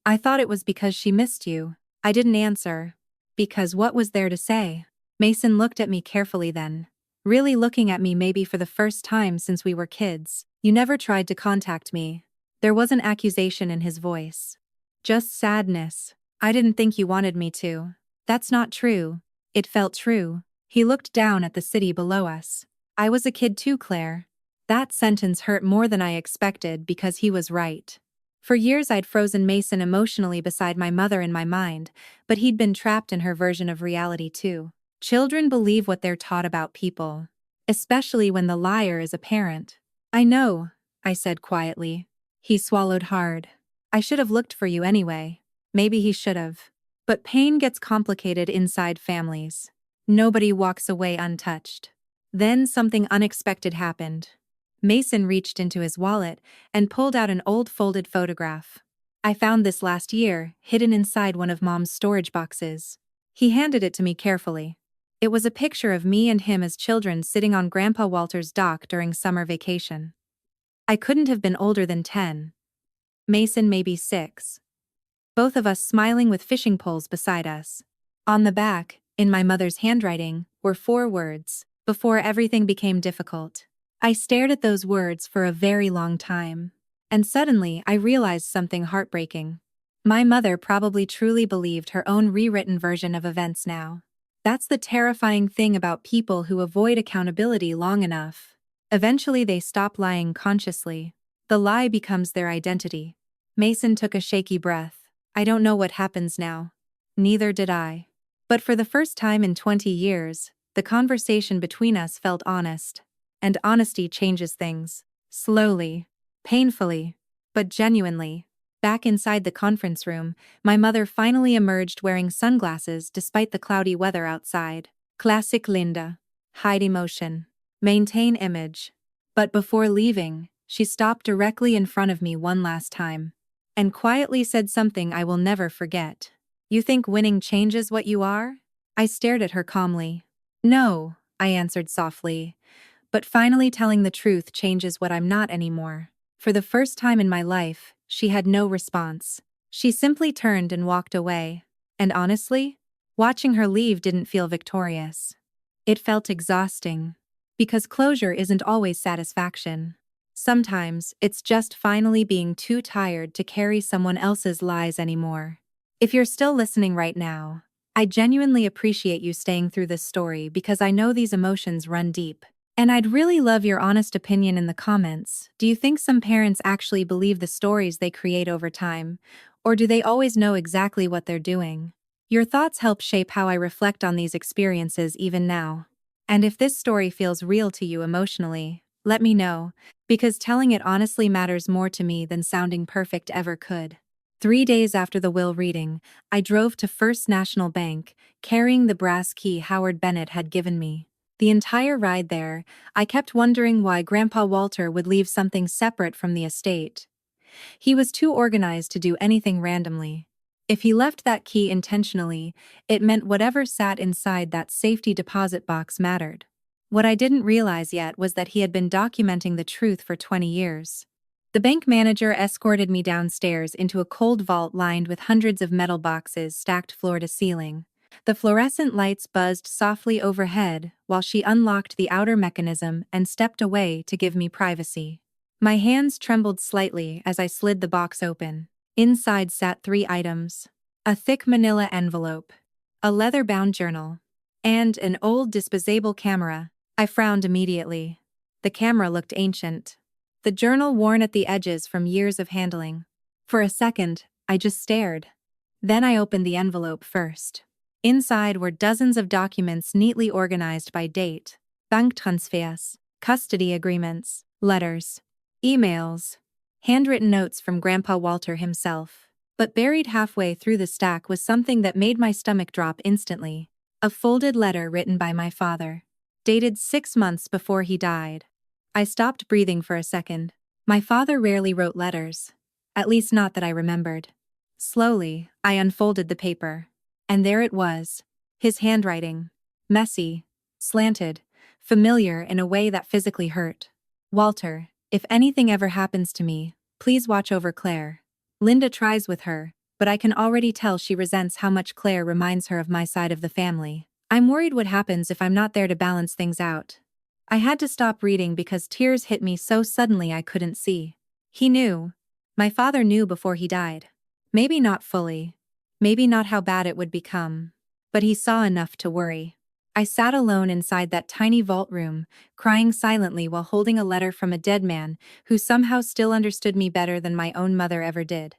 "I thought it was because she missed you." I didn't answer. Because what was there to say? Mason looked at me carefully then. Really looking at me maybe for the first time since we were kids. "You never tried to contact me." There was an accusation in his voice. "Just sadness. I didn't think you wanted me to." "That's not true." It felt true. He looked down at the city below us. "I was a kid too, Claire." That sentence hurt more than I expected because he was right. For years I'd frozen Mason emotionally beside my mother in my mind, but he'd been trapped in her version of reality too. Children believe what they're taught about people, especially when the liar is a parent. I know, I said quietly. He swallowed hard. I should have looked for you anyway. Maybe he should have. But pain gets complicated inside families. Nobody walks away untouched. Then something unexpected happened. Mason reached into his wallet and pulled out an old folded photograph. I found this last year, hidden inside one of Mom's storage boxes. He handed it to me carefully. It was a picture of me and him as children sitting on Grandpa Walter's dock during summer vacation. I couldn't have been older than 10. Mason maybe 6. Both of us smiling with fishing poles beside us. On the back, in my mother's handwriting, were 4 words, "Before everything became difficult." I stared at those words for a very long time. And suddenly I realized something heartbreaking. My mother probably truly believed her own rewritten version of events now. That's the terrifying thing about people who avoid accountability long enough. Eventually they stop lying consciously. The lie becomes their identity. Mason took a shaky breath. I don't know what happens now. Neither did I. But for the first time in 20 years, the conversation between us felt honest. And honesty changes things. Slowly. Painfully. But genuinely. Back inside the conference room, my mother finally emerged wearing sunglasses despite the cloudy weather outside. Classic Linda. Hide emotion. Maintain image. But before leaving, she stopped directly in front of me one last time. And quietly said something I will never forget. "You think winning changes what you are?" I stared at her calmly. "No," I answered softly. "But finally telling the truth changes what I'm not anymore." For the first time in my life, she had no response. She simply turned and walked away. And honestly, watching her leave didn't feel victorious. It felt exhausting. Because closure isn't always satisfaction. Sometimes, it's just finally being too tired to carry someone else's lies anymore. If you're still listening right now, I genuinely appreciate you staying through this story because I know these emotions run deep. And I'd really love your honest opinion in the comments. Do you think some parents actually believe the stories they create over time? Or do they always know exactly what they're doing? Your thoughts help shape how I reflect on these experiences even now. And if this story feels real to you emotionally, let me know, because telling it honestly matters more to me than sounding perfect ever could. 3 days after the will reading, I drove to First National Bank, carrying the brass key Howard Bennett had given me. The entire ride there, I kept wondering why Grandpa Walter would leave something separate from the estate. He was too organized to do anything randomly. If he left that key intentionally, it meant whatever sat inside that safety deposit box mattered. What I didn't realize yet was that he had been documenting the truth for 20 years. The bank manager escorted me downstairs into a cold vault lined with hundreds of metal boxes stacked floor to ceiling. The fluorescent lights buzzed softly overhead while she unlocked the outer mechanism and stepped away to give me privacy. My hands trembled slightly as I slid the box open. Inside sat 3 items: a thick manila envelope, a leather-bound journal, and an old disposable camera. I frowned immediately. The camera looked ancient. The journal worn at the edges from years of handling. For a second, I just stared. Then I opened the envelope first. Inside were dozens of documents neatly organized by date: banktransfers, custody agreements, letters, emails, handwritten notes from Grandpa Walter himself. But buried halfway through the stack was something that made my stomach drop instantly. A folded letter written by my father, dated 6 months before he died. I stopped breathing for a second. My father rarely wrote letters. At least not that I remembered. Slowly, I unfolded the paper. And there it was. His handwriting. Messy, slanted, familiar in a way that physically hurt. "Walter, if anything ever happens to me, please watch over Claire. Linda tries with her, but I can already tell she resents how much Claire reminds her of my side of the family. I'm worried what happens if I'm not there to balance things out." I had to stop reading because tears hit me so suddenly I couldn't see. He knew. My father knew before he died. Maybe not fully. Maybe not how bad it would become. But he saw enough to worry. I sat alone inside that tiny vault room, crying silently while holding a letter from a dead man who somehow still understood me better than my own mother ever did.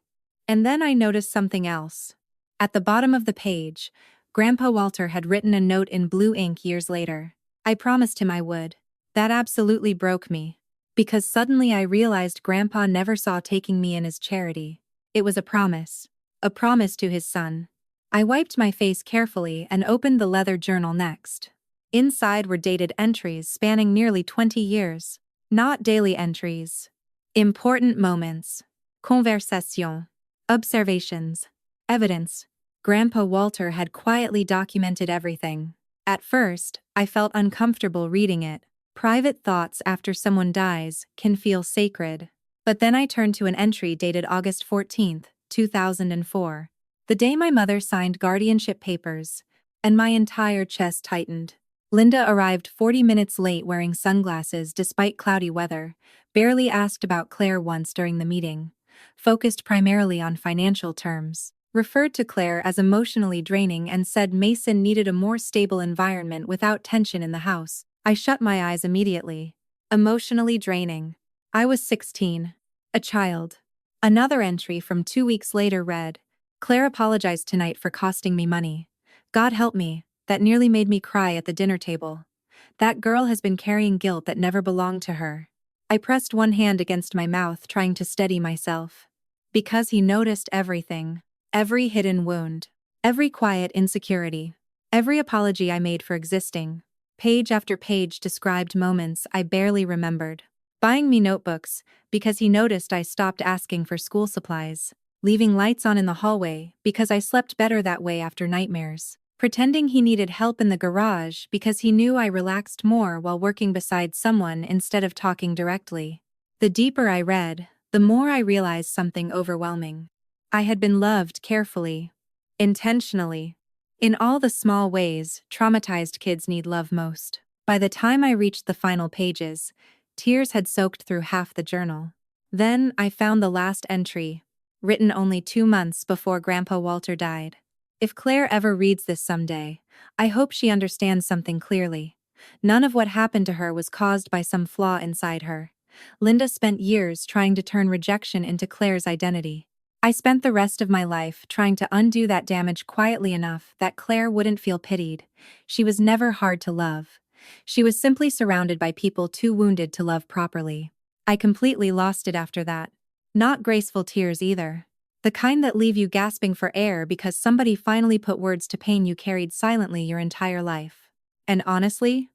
And then I noticed something else. At the bottom of the page, Grandpa Walter had written a note in blue ink years later. I promised him I would. That absolutely broke me. Because suddenly I realized Grandpa never saw taking me in as charity. It was a promise. A promise to his son. I wiped my face carefully and opened the leather journal next. Inside were dated entries spanning nearly 20 years. Not daily entries. Important moments. Conversation. Observations. Evidence. Grandpa Walter had quietly documented everything. At first, I felt uncomfortable reading it. Private thoughts after someone dies can feel sacred. But then I turned to an entry dated August 14, 2004. The day my mother signed guardianship papers, and my entire chest tightened. Linda arrived 40 minutes late wearing sunglasses despite cloudy weather, barely asked about Claire once during the meeting, focused primarily on financial terms, referred to Claire as emotionally draining and said Mason needed a more stable environment without tension in the house. I shut my eyes immediately. Emotionally draining. I was 16. A child. Another entry from 2 weeks later read, Claire apologized tonight for costing me money. God help me, that nearly made me cry at the dinner table. That girl has been carrying guilt that never belonged to her. I pressed one hand against my mouth trying to steady myself. Because he noticed everything. Every hidden wound. Every quiet insecurity. Every apology I made for existing. Page after page described moments I barely remembered. Buying me notebooks, because he noticed I stopped asking for school supplies. Leaving lights on in the hallway, because I slept better that way after nightmares. Pretending he needed help in the garage because he knew I relaxed more while working beside someone instead of talking directly. The deeper I read, the more I realized something overwhelming. I had been loved carefully. Intentionally. In all the small ways traumatized kids need love most. By the time I reached the final pages, tears had soaked through half the journal. Then I found the last entry, written only 2 months before Grandpa Walter died. If Claire ever reads this someday, I hope she understands something clearly. None of what happened to her was caused by some flaw inside her. Linda spent years trying to turn rejection into Claire's identity. I spent the rest of my life trying to undo that damage quietly enough that Claire wouldn't feel pitied. She was never hard to love. She was simply surrounded by people too wounded to love properly. I completely lost it after that. Not graceful tears either. The kind that leave you gasping for air because somebody finally put words to pain you carried silently your entire life. And honestly,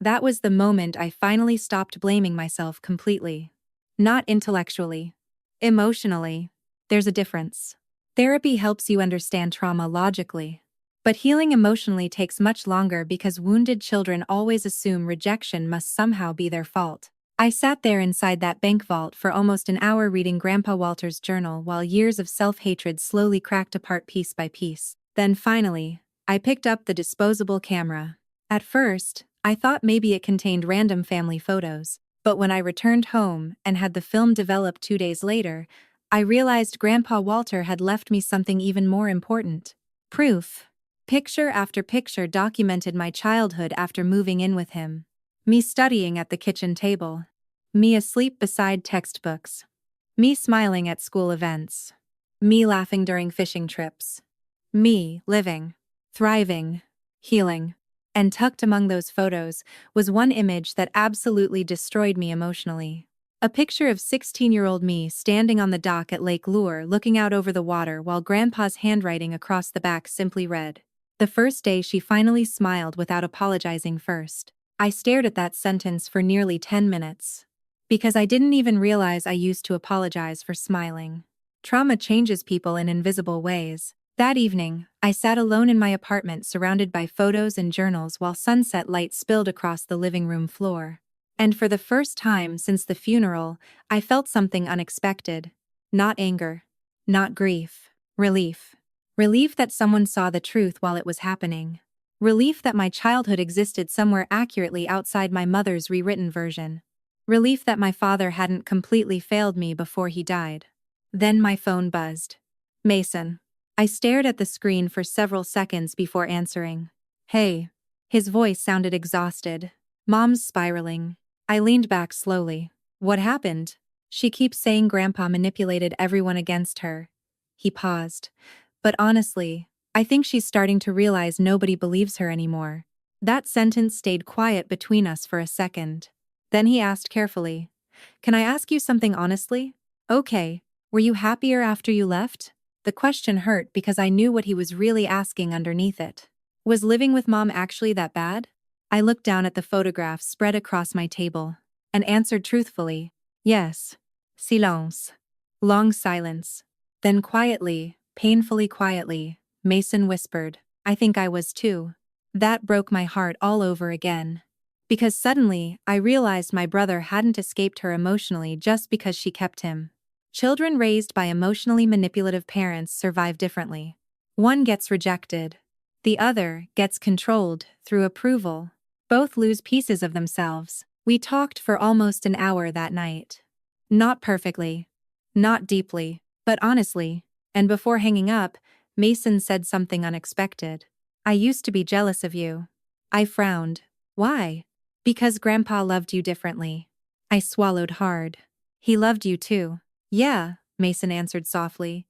that was the moment I finally stopped blaming myself completely. Not intellectually. Emotionally. There's a difference. Therapy helps you understand trauma logically. But healing emotionally takes much longer because wounded children always assume rejection must somehow be their fault. I sat there inside that bank vault for almost an hour reading Grandpa Walter's journal while years of self-hatred slowly cracked apart piece by piece. Then finally, I picked up the disposable camera. At first, I thought maybe it contained random family photos, but when I returned home and had the film developed 2 days later, I realized Grandpa Walter had left me something even more important. Proof. Picture after picture documented my childhood after moving in with him. Me studying at the kitchen table. Me asleep beside textbooks. Me smiling at school events. Me laughing during fishing trips. Me living, thriving, healing. And tucked among those photos was one image that absolutely destroyed me emotionally. A picture of 16-year-old me standing on the dock at Lake Lure looking out over the water while Grandpa's handwriting across the back simply read, "The first day she finally smiled without apologizing first." I stared at that sentence for nearly 10 minutes. Because I didn't even realize I used to apologize for smiling. Trauma changes people in invisible ways. That evening, I sat alone in my apartment surrounded by photos and journals while sunset light spilled across the living room floor. And for the first time since the funeral, I felt something unexpected. Not anger. Not grief. Relief. Relief that someone saw the truth while it was happening. Relief that my childhood existed somewhere accurately outside my mother's rewritten version. Relief that my father hadn't completely failed me before he died. Then my phone buzzed. Mason. I stared at the screen for several seconds before answering. Hey. His voice sounded exhausted. Mom's spiraling. I leaned back slowly. What happened? She keeps saying Grandpa manipulated everyone against her. He paused. But honestly, I think she's starting to realize nobody believes her anymore." That sentence stayed quiet between us for a second. Then he asked carefully, "Can I ask you something honestly?" "Okay. Were you happier after you left?" The question hurt because I knew what he was really asking underneath it. Was living with mom actually that bad? I looked down at the photographs spread across my table and answered truthfully, "Yes." Silence. Long silence. Then quietly, painfully quietly, Mason whispered, "I think I was too." That broke my heart all over again. Because suddenly, I realized my brother hadn't escaped her emotionally just because she kept him. Children raised by emotionally manipulative parents survive differently. One gets rejected. The other gets controlled through approval. Both lose pieces of themselves. We talked for almost an hour that night. Not perfectly. Not deeply. But honestly. And before hanging up, Mason said something unexpected. "I used to be jealous of you." I frowned. "Why?" "Because Grandpa loved you differently." I swallowed hard. "He loved you too." "Yeah," Mason answered softly.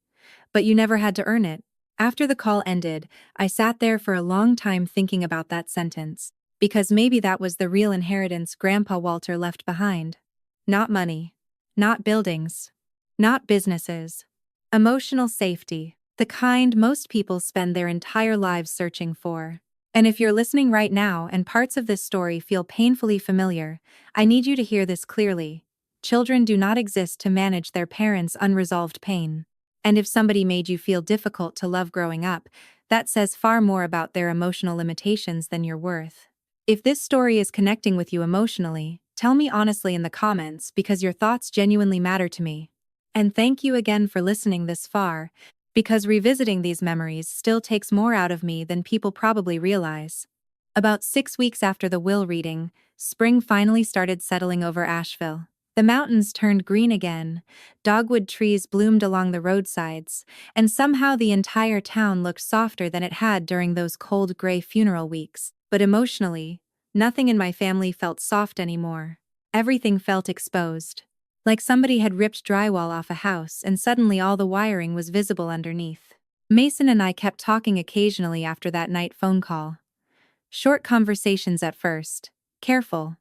"But you never had to earn it." After the call ended, I sat there for a long time thinking about that sentence. Because maybe that was the real inheritance Grandpa Walter left behind. Not money. Not buildings. Not businesses. Emotional safety. The kind most people spend their entire lives searching for. And if you're listening right now and parts of this story feel painfully familiar, I need you to hear this clearly. Children do not exist to manage their parents' unresolved pain. And if somebody made you feel difficult to love growing up, that says far more about their emotional limitations than your worth. If this story is connecting with you emotionally, tell me honestly in the comments because your thoughts genuinely matter to me. And thank you again for listening this far, because revisiting these memories still takes more out of me than people probably realize. About 6 weeks after the will reading, spring finally started settling over Asheville. The mountains turned green again, dogwood trees bloomed along the roadsides, and somehow the entire town looked softer than it had during those cold gray funeral weeks. But emotionally, nothing in my family felt soft anymore. Everything felt exposed. Like somebody had ripped drywall off a house and suddenly all the wiring was visible underneath. Mason and I kept talking occasionally after that night phone call. Short conversations at first. Careful.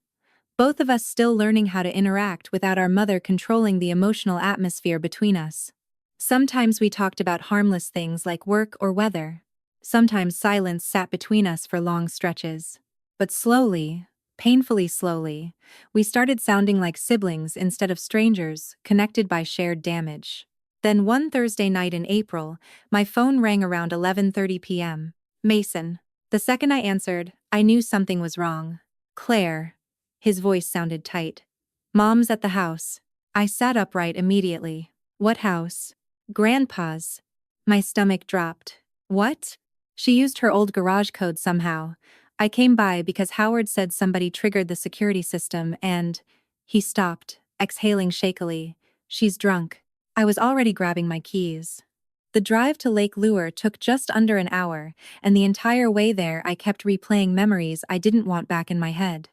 Both of us still learning how to interact without our mother controlling the emotional atmosphere between us. Sometimes we talked about harmless things like work or weather. Sometimes silence sat between us for long stretches. But slowly, painfully slowly, we started sounding like siblings instead of strangers, connected by shared damage. Then one Thursday night in April, my phone rang around 11:30 p.m. "Mason." The second I answered, I knew something was wrong. "Claire." His voice sounded tight. "Mom's at the house." I sat upright immediately. "What house?" "Grandpa's." My stomach dropped. "What?" "She used her old garage code somehow. I came by because Howard said somebody triggered the security system and—" He stopped, exhaling shakily. "She's drunk." I was already grabbing my keys. The drive to Lake Lure took just under an hour, and the entire way there I kept replaying memories I didn't want back in my head.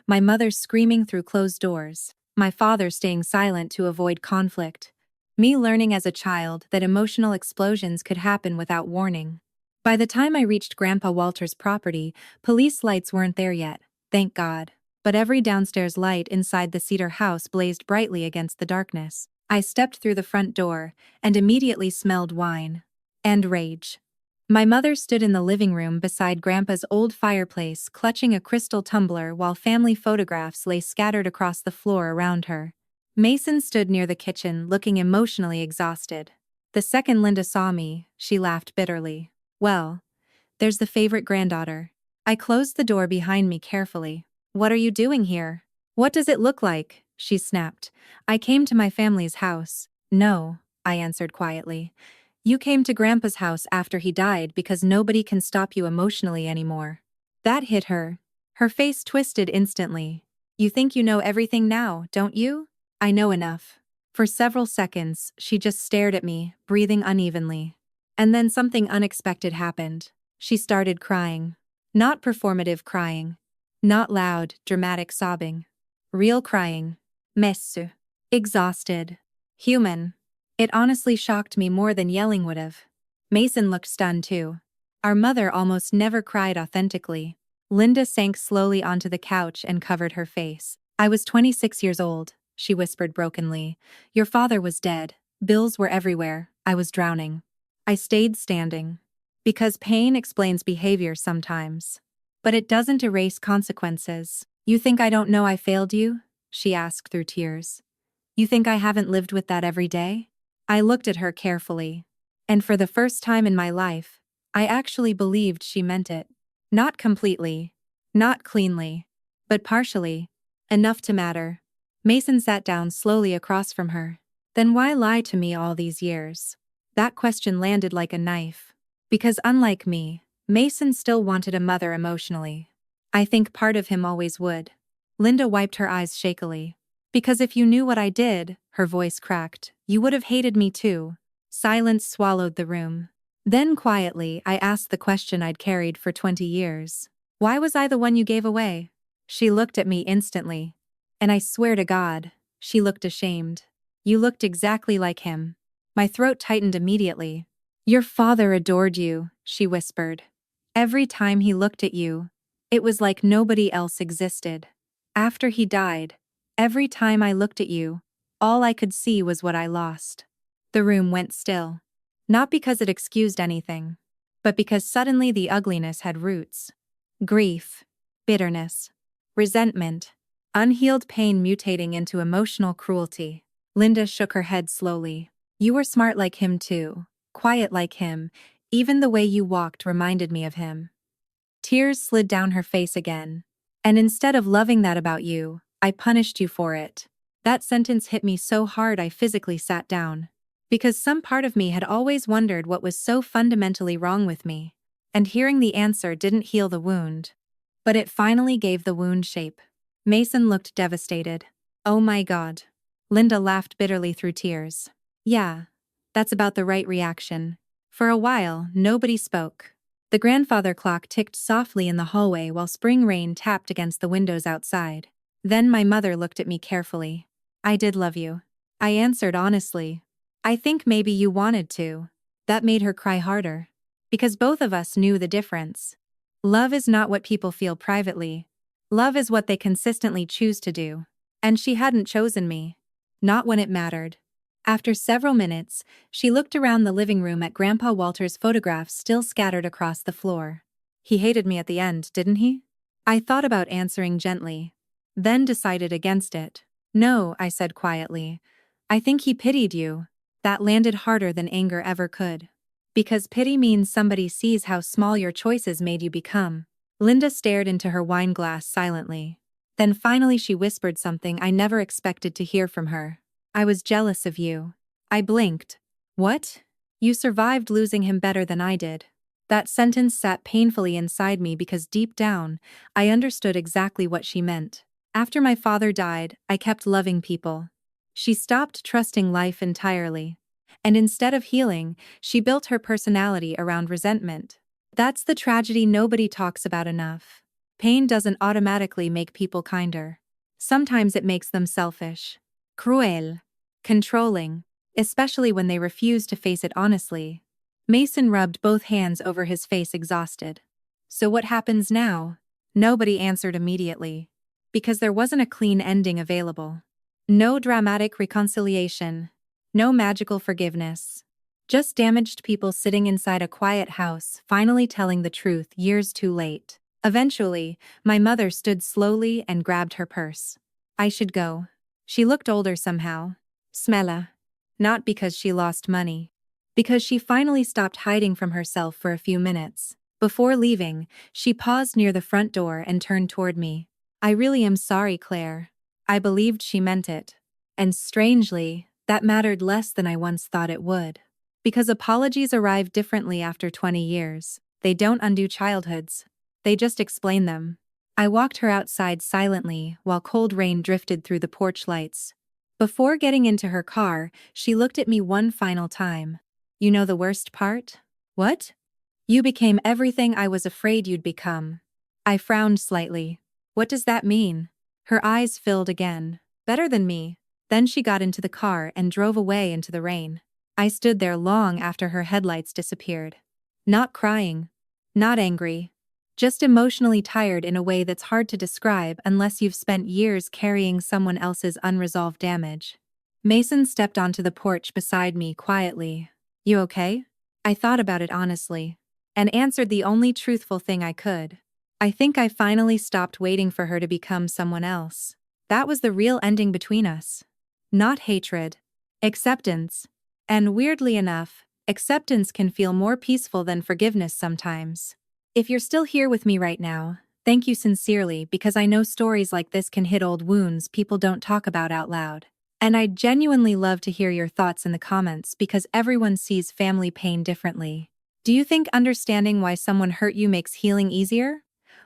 My mother screaming through closed doors. My father staying silent to avoid conflict. Me learning as a child that emotional explosions could happen without warning. By the time I reached Grandpa Walter's property, police lights weren't there yet, thank God. But every downstairs light inside the cedar house blazed brightly against the darkness. I stepped through the front door and immediately smelled wine. And rage. My mother stood in the living room beside Grandpa's old fireplace, clutching a crystal tumbler while family photographs lay scattered across the floor around her. Mason stood near the kitchen, looking emotionally exhausted. The second Linda saw me, she laughed bitterly. "Well, there's the favorite granddaughter." I closed the door behind me carefully. "What are you doing here?" "What does it look like?" she snapped. "I came to my family's house." "No," I answered quietly. "You came to Grandpa's house after he died because nobody can stop you emotionally anymore." That hit her. Her face twisted instantly. "You think you know everything now, don't you?" "I know enough." For several seconds, she just stared at me, breathing unevenly. And then something unexpected happened. She started crying. Not performative crying. Not loud, dramatic sobbing. Real crying. Messe. Exhausted. Human. It honestly shocked me more than yelling would have. Mason looked stunned too. Our mother almost never cried authentically. Linda sank slowly onto the couch and covered her face. I was 26 years old, she whispered brokenly. Your father was dead. Bills were everywhere. I was drowning. I stayed standing. Because pain explains behavior sometimes. But it doesn't erase consequences. You think I don't know I failed you? She asked through tears. You think I haven't lived with that every day? I looked at her carefully. And for the first time in my life, I actually believed she meant it. Not completely. Not cleanly. But partially. Enough to matter. Mason sat down slowly across from her. Then why lie to me all these years? That question landed like a knife. Because unlike me, Mason still wanted a mother emotionally. I think part of him always would. Linda wiped her eyes shakily. Because if you knew what I did, her voice cracked, you would have hated me too. Silence swallowed the room. Then quietly, I asked the question I'd carried for 20 years. Why was I the one you gave away? She looked at me instantly. And I swear to God, she looked ashamed. You looked exactly like him. My throat tightened immediately. Your father adored you, she whispered. Every time he looked at you, it was like nobody else existed. After he died, every time I looked at you, all I could see was what I lost. The room went still. Not because it excused anything, but because suddenly the ugliness had roots. Grief, bitterness, resentment, unhealed pain mutating into emotional cruelty. Linda shook her head slowly. You were smart like him too, quiet like him, even the way you walked reminded me of him. Tears slid down her face again. And instead of loving that about you, I punished you for it. That sentence hit me so hard I physically sat down. Because some part of me had always wondered what was so fundamentally wrong with me. And hearing the answer didn't heal the wound. But it finally gave the wound shape. Mason looked devastated. Oh my God. Linda laughed bitterly through tears. Yeah, that's about the right reaction. For a while, nobody spoke. The grandfather clock ticked softly in the hallway while spring rain tapped against the windows outside. Then my mother looked at me carefully. I did love you. I answered honestly. I think maybe you wanted to. That made her cry harder. Because both of us knew the difference. Love is not what people feel privately. Love is what they consistently choose to do. And she hadn't chosen me. Not when it mattered. After several minutes, she looked around the living room at Grandpa Walter's photographs still scattered across the floor. He hated me at the end, didn't he? I thought about answering gently. Then decided against it. No, I said quietly. I think he pitied you. That landed harder than anger ever could. Because pity means somebody sees how small your choices made you become. Linda stared into her wine glass silently. Then finally she whispered something I never expected to hear from her. I was jealous of you. I blinked. What? You survived losing him better than I did. That sentence sat painfully inside me because deep down, I understood exactly what she meant. After my father died, I kept loving people. She stopped trusting life entirely. And instead of healing, she built her personality around resentment. That's the tragedy nobody talks about enough. Pain doesn't automatically make people kinder. Sometimes it makes them selfish. Cruel. Controlling. Especially when they refuse to face it honestly. Mason rubbed both hands over his face exhausted. So what happens now? Nobody answered immediately. Because there wasn't a clean ending available. No dramatic reconciliation. No magical forgiveness. Just damaged people sitting inside a quiet house, finally telling the truth years too late. Eventually, my mother stood slowly and grabbed her purse. I should go. She looked older somehow. Smella. Not because she lost money. Because she finally stopped hiding from herself for a few minutes. Before leaving, she paused near the front door and turned toward me. I really am sorry, Claire. I believed she meant it. And strangely, that mattered less than I once thought it would. Because apologies arrive differently after 20 years. They don't undo childhoods. They just explain them. I walked her outside silently while cold rain drifted through the porch lights. Before getting into her car, she looked at me one final time. You know the worst part? What? You became everything I was afraid you'd become. I frowned slightly. What does that mean? Her eyes filled again. Better than me. Then she got into the car and drove away into the rain. I stood there long after her headlights disappeared. Not crying. Not angry. Just emotionally tired in a way that's hard to describe unless you've spent years carrying someone else's unresolved damage. Mason stepped onto the porch beside me quietly. You okay? I thought about it honestly, and answered the only truthful thing I could. I think I finally stopped waiting for her to become someone else. That was the real ending between us. Not hatred. Acceptance. And weirdly enough, acceptance can feel more peaceful than forgiveness sometimes. If you're still here with me right now, thank you sincerely because I know stories like this can hit old wounds people don't talk about out loud. And I'd genuinely love to hear your thoughts in the comments because everyone sees family pain differently. Do you think understanding why someone hurt you makes healing easier?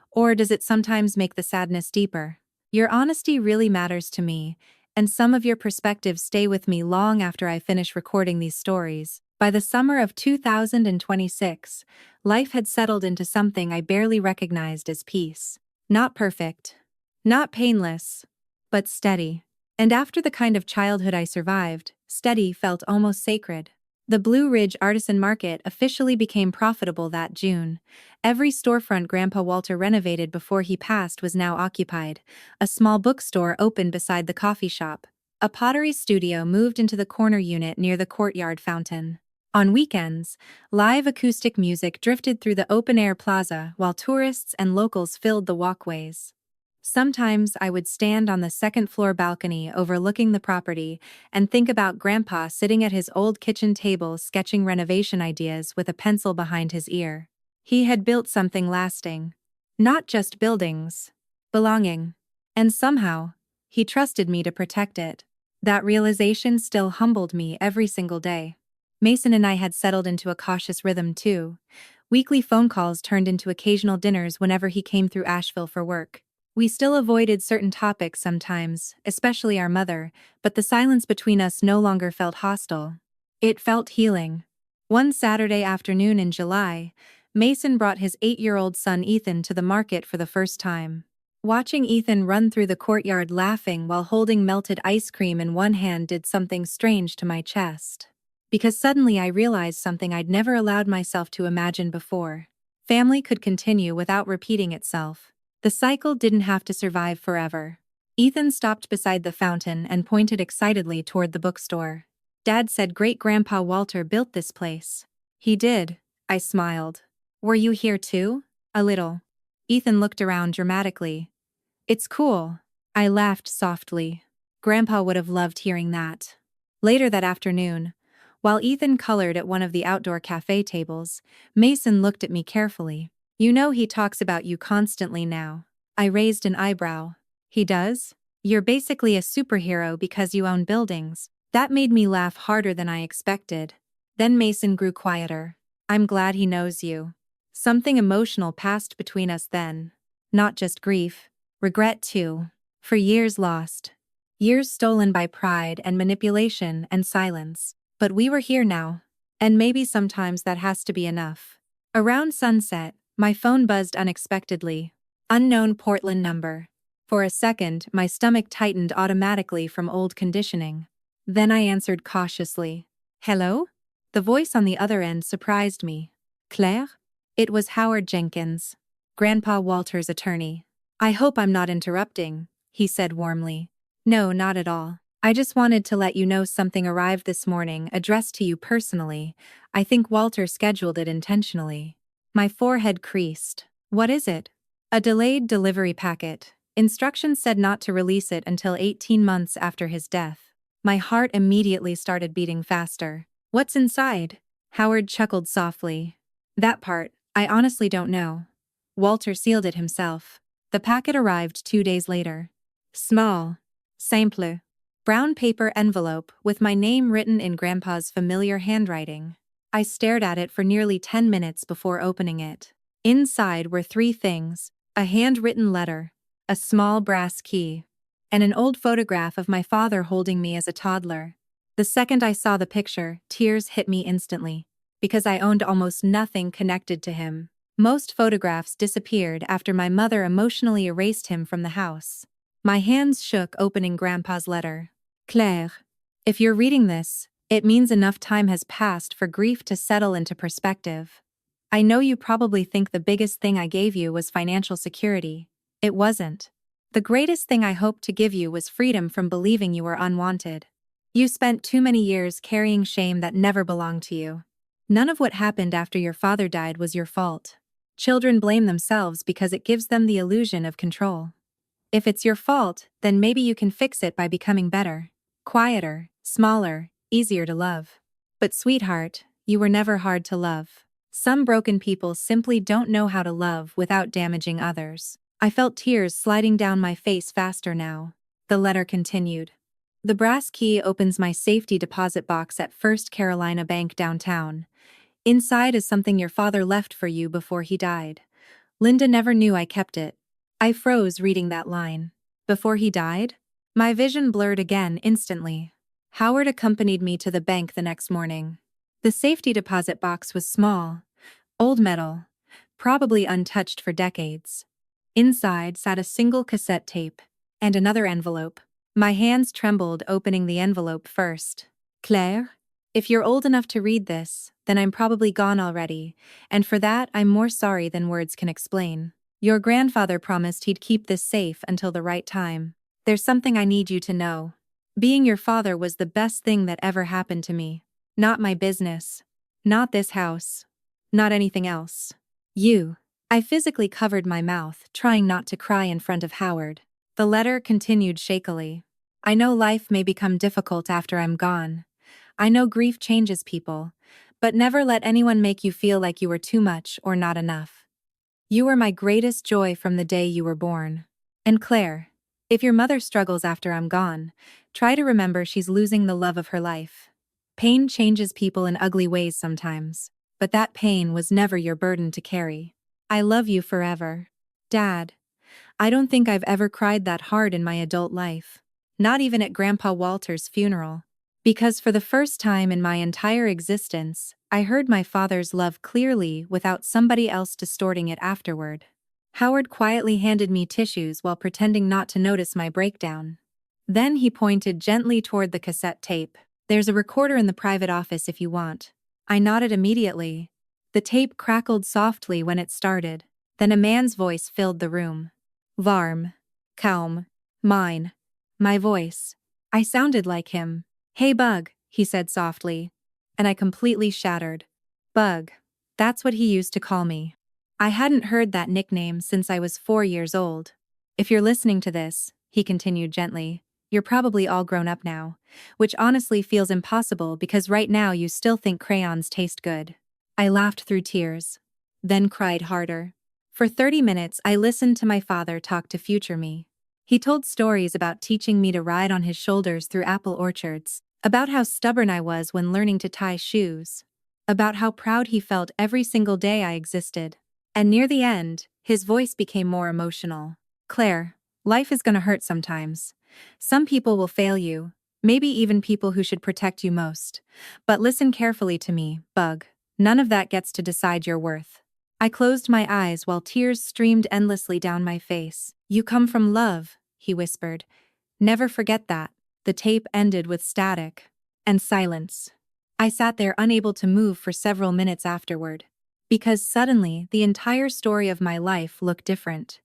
Or does it sometimes make the sadness deeper? Your honesty really matters to me, and some of your perspectives stay with me long after I finish recording these stories. By the summer of 2026, life had settled into something I barely recognized as peace. Not perfect, not painless, but steady. And after the kind of childhood I survived, steady felt almost sacred. The Blue Ridge Artisan Market officially became profitable that June. Every storefront Grandpa Walter renovated before he passed was now occupied. A small bookstore opened beside the coffee shop. A pottery studio moved into the corner unit near the courtyard fountain. On weekends, live acoustic music drifted through the open-air plaza while tourists and locals filled the walkways. Sometimes I would stand on the second-floor balcony overlooking the property and think about Grandpa sitting at his old kitchen table sketching renovation ideas with a pencil behind his ear. He had built something lasting. Not just buildings. Belonging. And somehow, he trusted me to protect it. That realization still humbled me every single day. Mason and I had settled into a cautious rhythm too. Weekly phone calls turned into occasional dinners whenever he came through Asheville for work. We still avoided certain topics sometimes, especially our mother, but the silence between us no longer felt hostile. It felt healing. One Saturday afternoon in July, Mason brought his 8-year-old son Ethan to the market for the first time. Watching Ethan run through the courtyard laughing while holding melted ice cream in one hand did something strange to my chest. Because suddenly I realized something I'd never allowed myself to imagine before. Family could continue without repeating itself. The cycle didn't have to survive forever. Ethan stopped beside the fountain and pointed excitedly toward the bookstore. Dad said Great-Grandpa Walter built this place. He did, I smiled. Were you here too? A little. Ethan looked around dramatically. It's cool. I laughed softly. Grandpa would have loved hearing that. Later that afternoon, while Ethan colored at one of the outdoor cafe tables, Mason looked at me carefully. You know he talks about you constantly now. I raised an eyebrow. He does? You're basically a superhero because you own buildings. That made me laugh harder than I expected. Then Mason grew quieter. I'm glad he knows you. Something emotional passed between us then. Not just grief. Regret too. For years lost. Years stolen by pride and manipulation and silence. But we were here now. And maybe sometimes that has to be enough. Around sunset, my phone buzzed unexpectedly. Unknown Portland number. For a second, my stomach tightened automatically from old conditioning. Then I answered cautiously. Hello? The voice on the other end surprised me. Claire? It was Howard Jenkins, Grandpa Walter's attorney. I hope I'm not interrupting, he said warmly. No, not at all. I just wanted to let you know something arrived this morning addressed to you personally. I think Walter scheduled it intentionally. My forehead creased. What is it? A delayed delivery packet. Instructions said not to release it until 18 months after his death. My heart immediately started beating faster. What's inside? Howard chuckled softly. That part, I honestly don't know. Walter sealed it himself. The packet arrived 2 days later. Small. Simple. Brown paper envelope with my name written in Grandpa's familiar handwriting. I stared at it for nearly 10 minutes before opening it. Inside were 3 things: a handwritten letter, a small brass key, and an old photograph of my father holding me as a toddler. The second I saw the picture, tears hit me instantly, because I owned almost nothing connected to him. Most photographs disappeared after my mother emotionally erased him from the house. My hands shook opening Grandpa's letter. Claire, if you're reading this, it means enough time has passed for grief to settle into perspective. I know you probably think the biggest thing I gave you was financial security. It wasn't. The greatest thing I hoped to give you was freedom from believing you were unwanted. You spent too many years carrying shame that never belonged to you. None of what happened after your father died was your fault. Children blame themselves because it gives them the illusion of control. If it's your fault, then maybe you can fix it by becoming better, quieter, smaller, easier to love. But sweetheart, you were never hard to love. Some broken people simply don't know how to love without damaging others. I felt tears sliding down my face faster now. The letter continued. The brass key opens my safety deposit box at First Carolina Bank downtown. Inside is something your father left for you before he died. Linda never knew I kept it. I froze reading that line. Before he died? My vision blurred again instantly. Howard accompanied me to the bank the next morning. The safety deposit box was small, old metal, probably untouched for decades. Inside sat a single cassette tape and another envelope. My hands trembled opening the envelope first. Claire? If you're old enough to read this, then I'm probably gone already, and for that I'm more sorry than words can explain. Your grandfather promised he'd keep this safe until the right time. There's something I need you to know. Being your father was the best thing that ever happened to me. Not my business. Not this house. Not anything else. You. I physically covered my mouth, trying not to cry in front of Howard. The letter continued shakily. I know life may become difficult after I'm gone. I know grief changes people, but never let anyone make you feel like you were too much or not enough. You were my greatest joy from the day you were born. And Claire, if your mother struggles after I'm gone, try to remember she's losing the love of her life. Pain changes people in ugly ways sometimes, but that pain was never your burden to carry. I love you forever. Dad. I don't think I've ever cried that hard in my adult life. Not even at Grandpa Walter's funeral. Because for the first time in my entire existence, I heard my father's love clearly without somebody else distorting it afterward. Howard quietly handed me tissues while pretending not to notice my breakdown. Then he pointed gently toward the cassette tape. There's a recorder in the private office if you want. I nodded immediately. The tape crackled softly when it started. Then a man's voice filled the room. Varm. Calm. Mine. My voice. I sounded like him. Hey Bug, he said softly. And I completely shattered. Bug. That's what he used to call me. I hadn't heard that nickname since I was 4 years old. If you're listening to this, he continued gently, you're probably all grown up now, which honestly feels impossible because right now you still think crayons taste good. I laughed through tears, then cried harder. For 30 minutes I listened to my father talk to future me. He told stories about teaching me to ride on his shoulders through apple orchards, about how stubborn I was when learning to tie shoes, about how proud he felt every single day I existed. And near the end, his voice became more emotional. Claire, life is gonna hurt sometimes. Some people will fail you, maybe even people who should protect you most. But listen carefully to me, Bug. None of that gets to decide your worth. I closed my eyes while tears streamed endlessly down my face. You come from love, he whispered. Never forget that. The tape ended with static and silence. I sat there unable to move for several minutes afterward. Because suddenly, the entire story of my life looked different.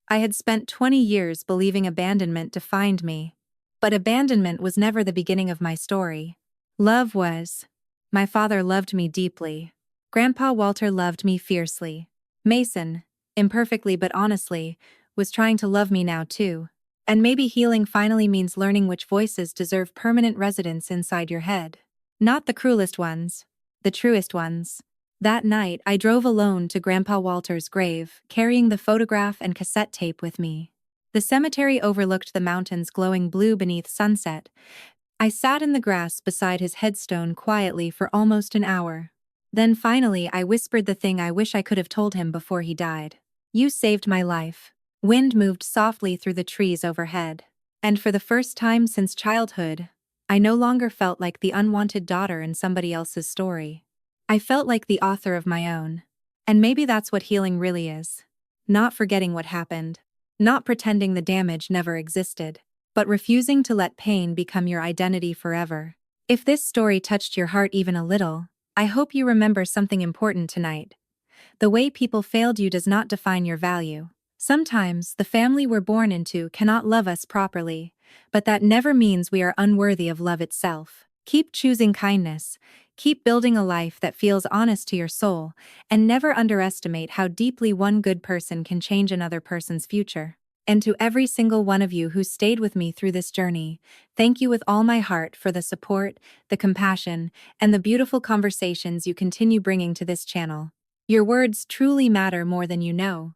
I had spent 20 years believing abandonment defined me. But abandonment was never the beginning of my story. Love was. My father loved me deeply. Grandpa Walter loved me fiercely. Mason, imperfectly but honestly, was trying to love me now too. And maybe healing finally means learning which voices deserve permanent residence inside your head. Not the cruelest ones, the truest ones. That night, I drove alone to Grandpa Walter's grave, carrying the photograph and cassette tape with me. The cemetery overlooked the mountains glowing blue beneath sunset. I sat in the grass beside his headstone quietly for almost an hour. Then finally, I whispered the thing I wish I could have told him before he died. You saved my life. Wind moved softly through the trees overhead. And for the first time since childhood, I no longer felt like the unwanted daughter in somebody else's story. I felt like the author of my own. And maybe that's what healing really is. Not forgetting what happened. Not pretending the damage never existed. But refusing to let pain become your identity forever. If this story touched your heart even a little, I hope you remember something important tonight. The way people failed you does not define your value. Sometimes, the family we're born into cannot love us properly, but that never means we are unworthy of love itself. Keep choosing kindness, keep building a life that feels honest to your soul, and never underestimate how deeply one good person can change another person's future. And to every single one of you who stayed with me through this journey, thank you with all my heart for the support, the compassion, and the beautiful conversations you continue bringing to this channel. Your words truly matter more than you know.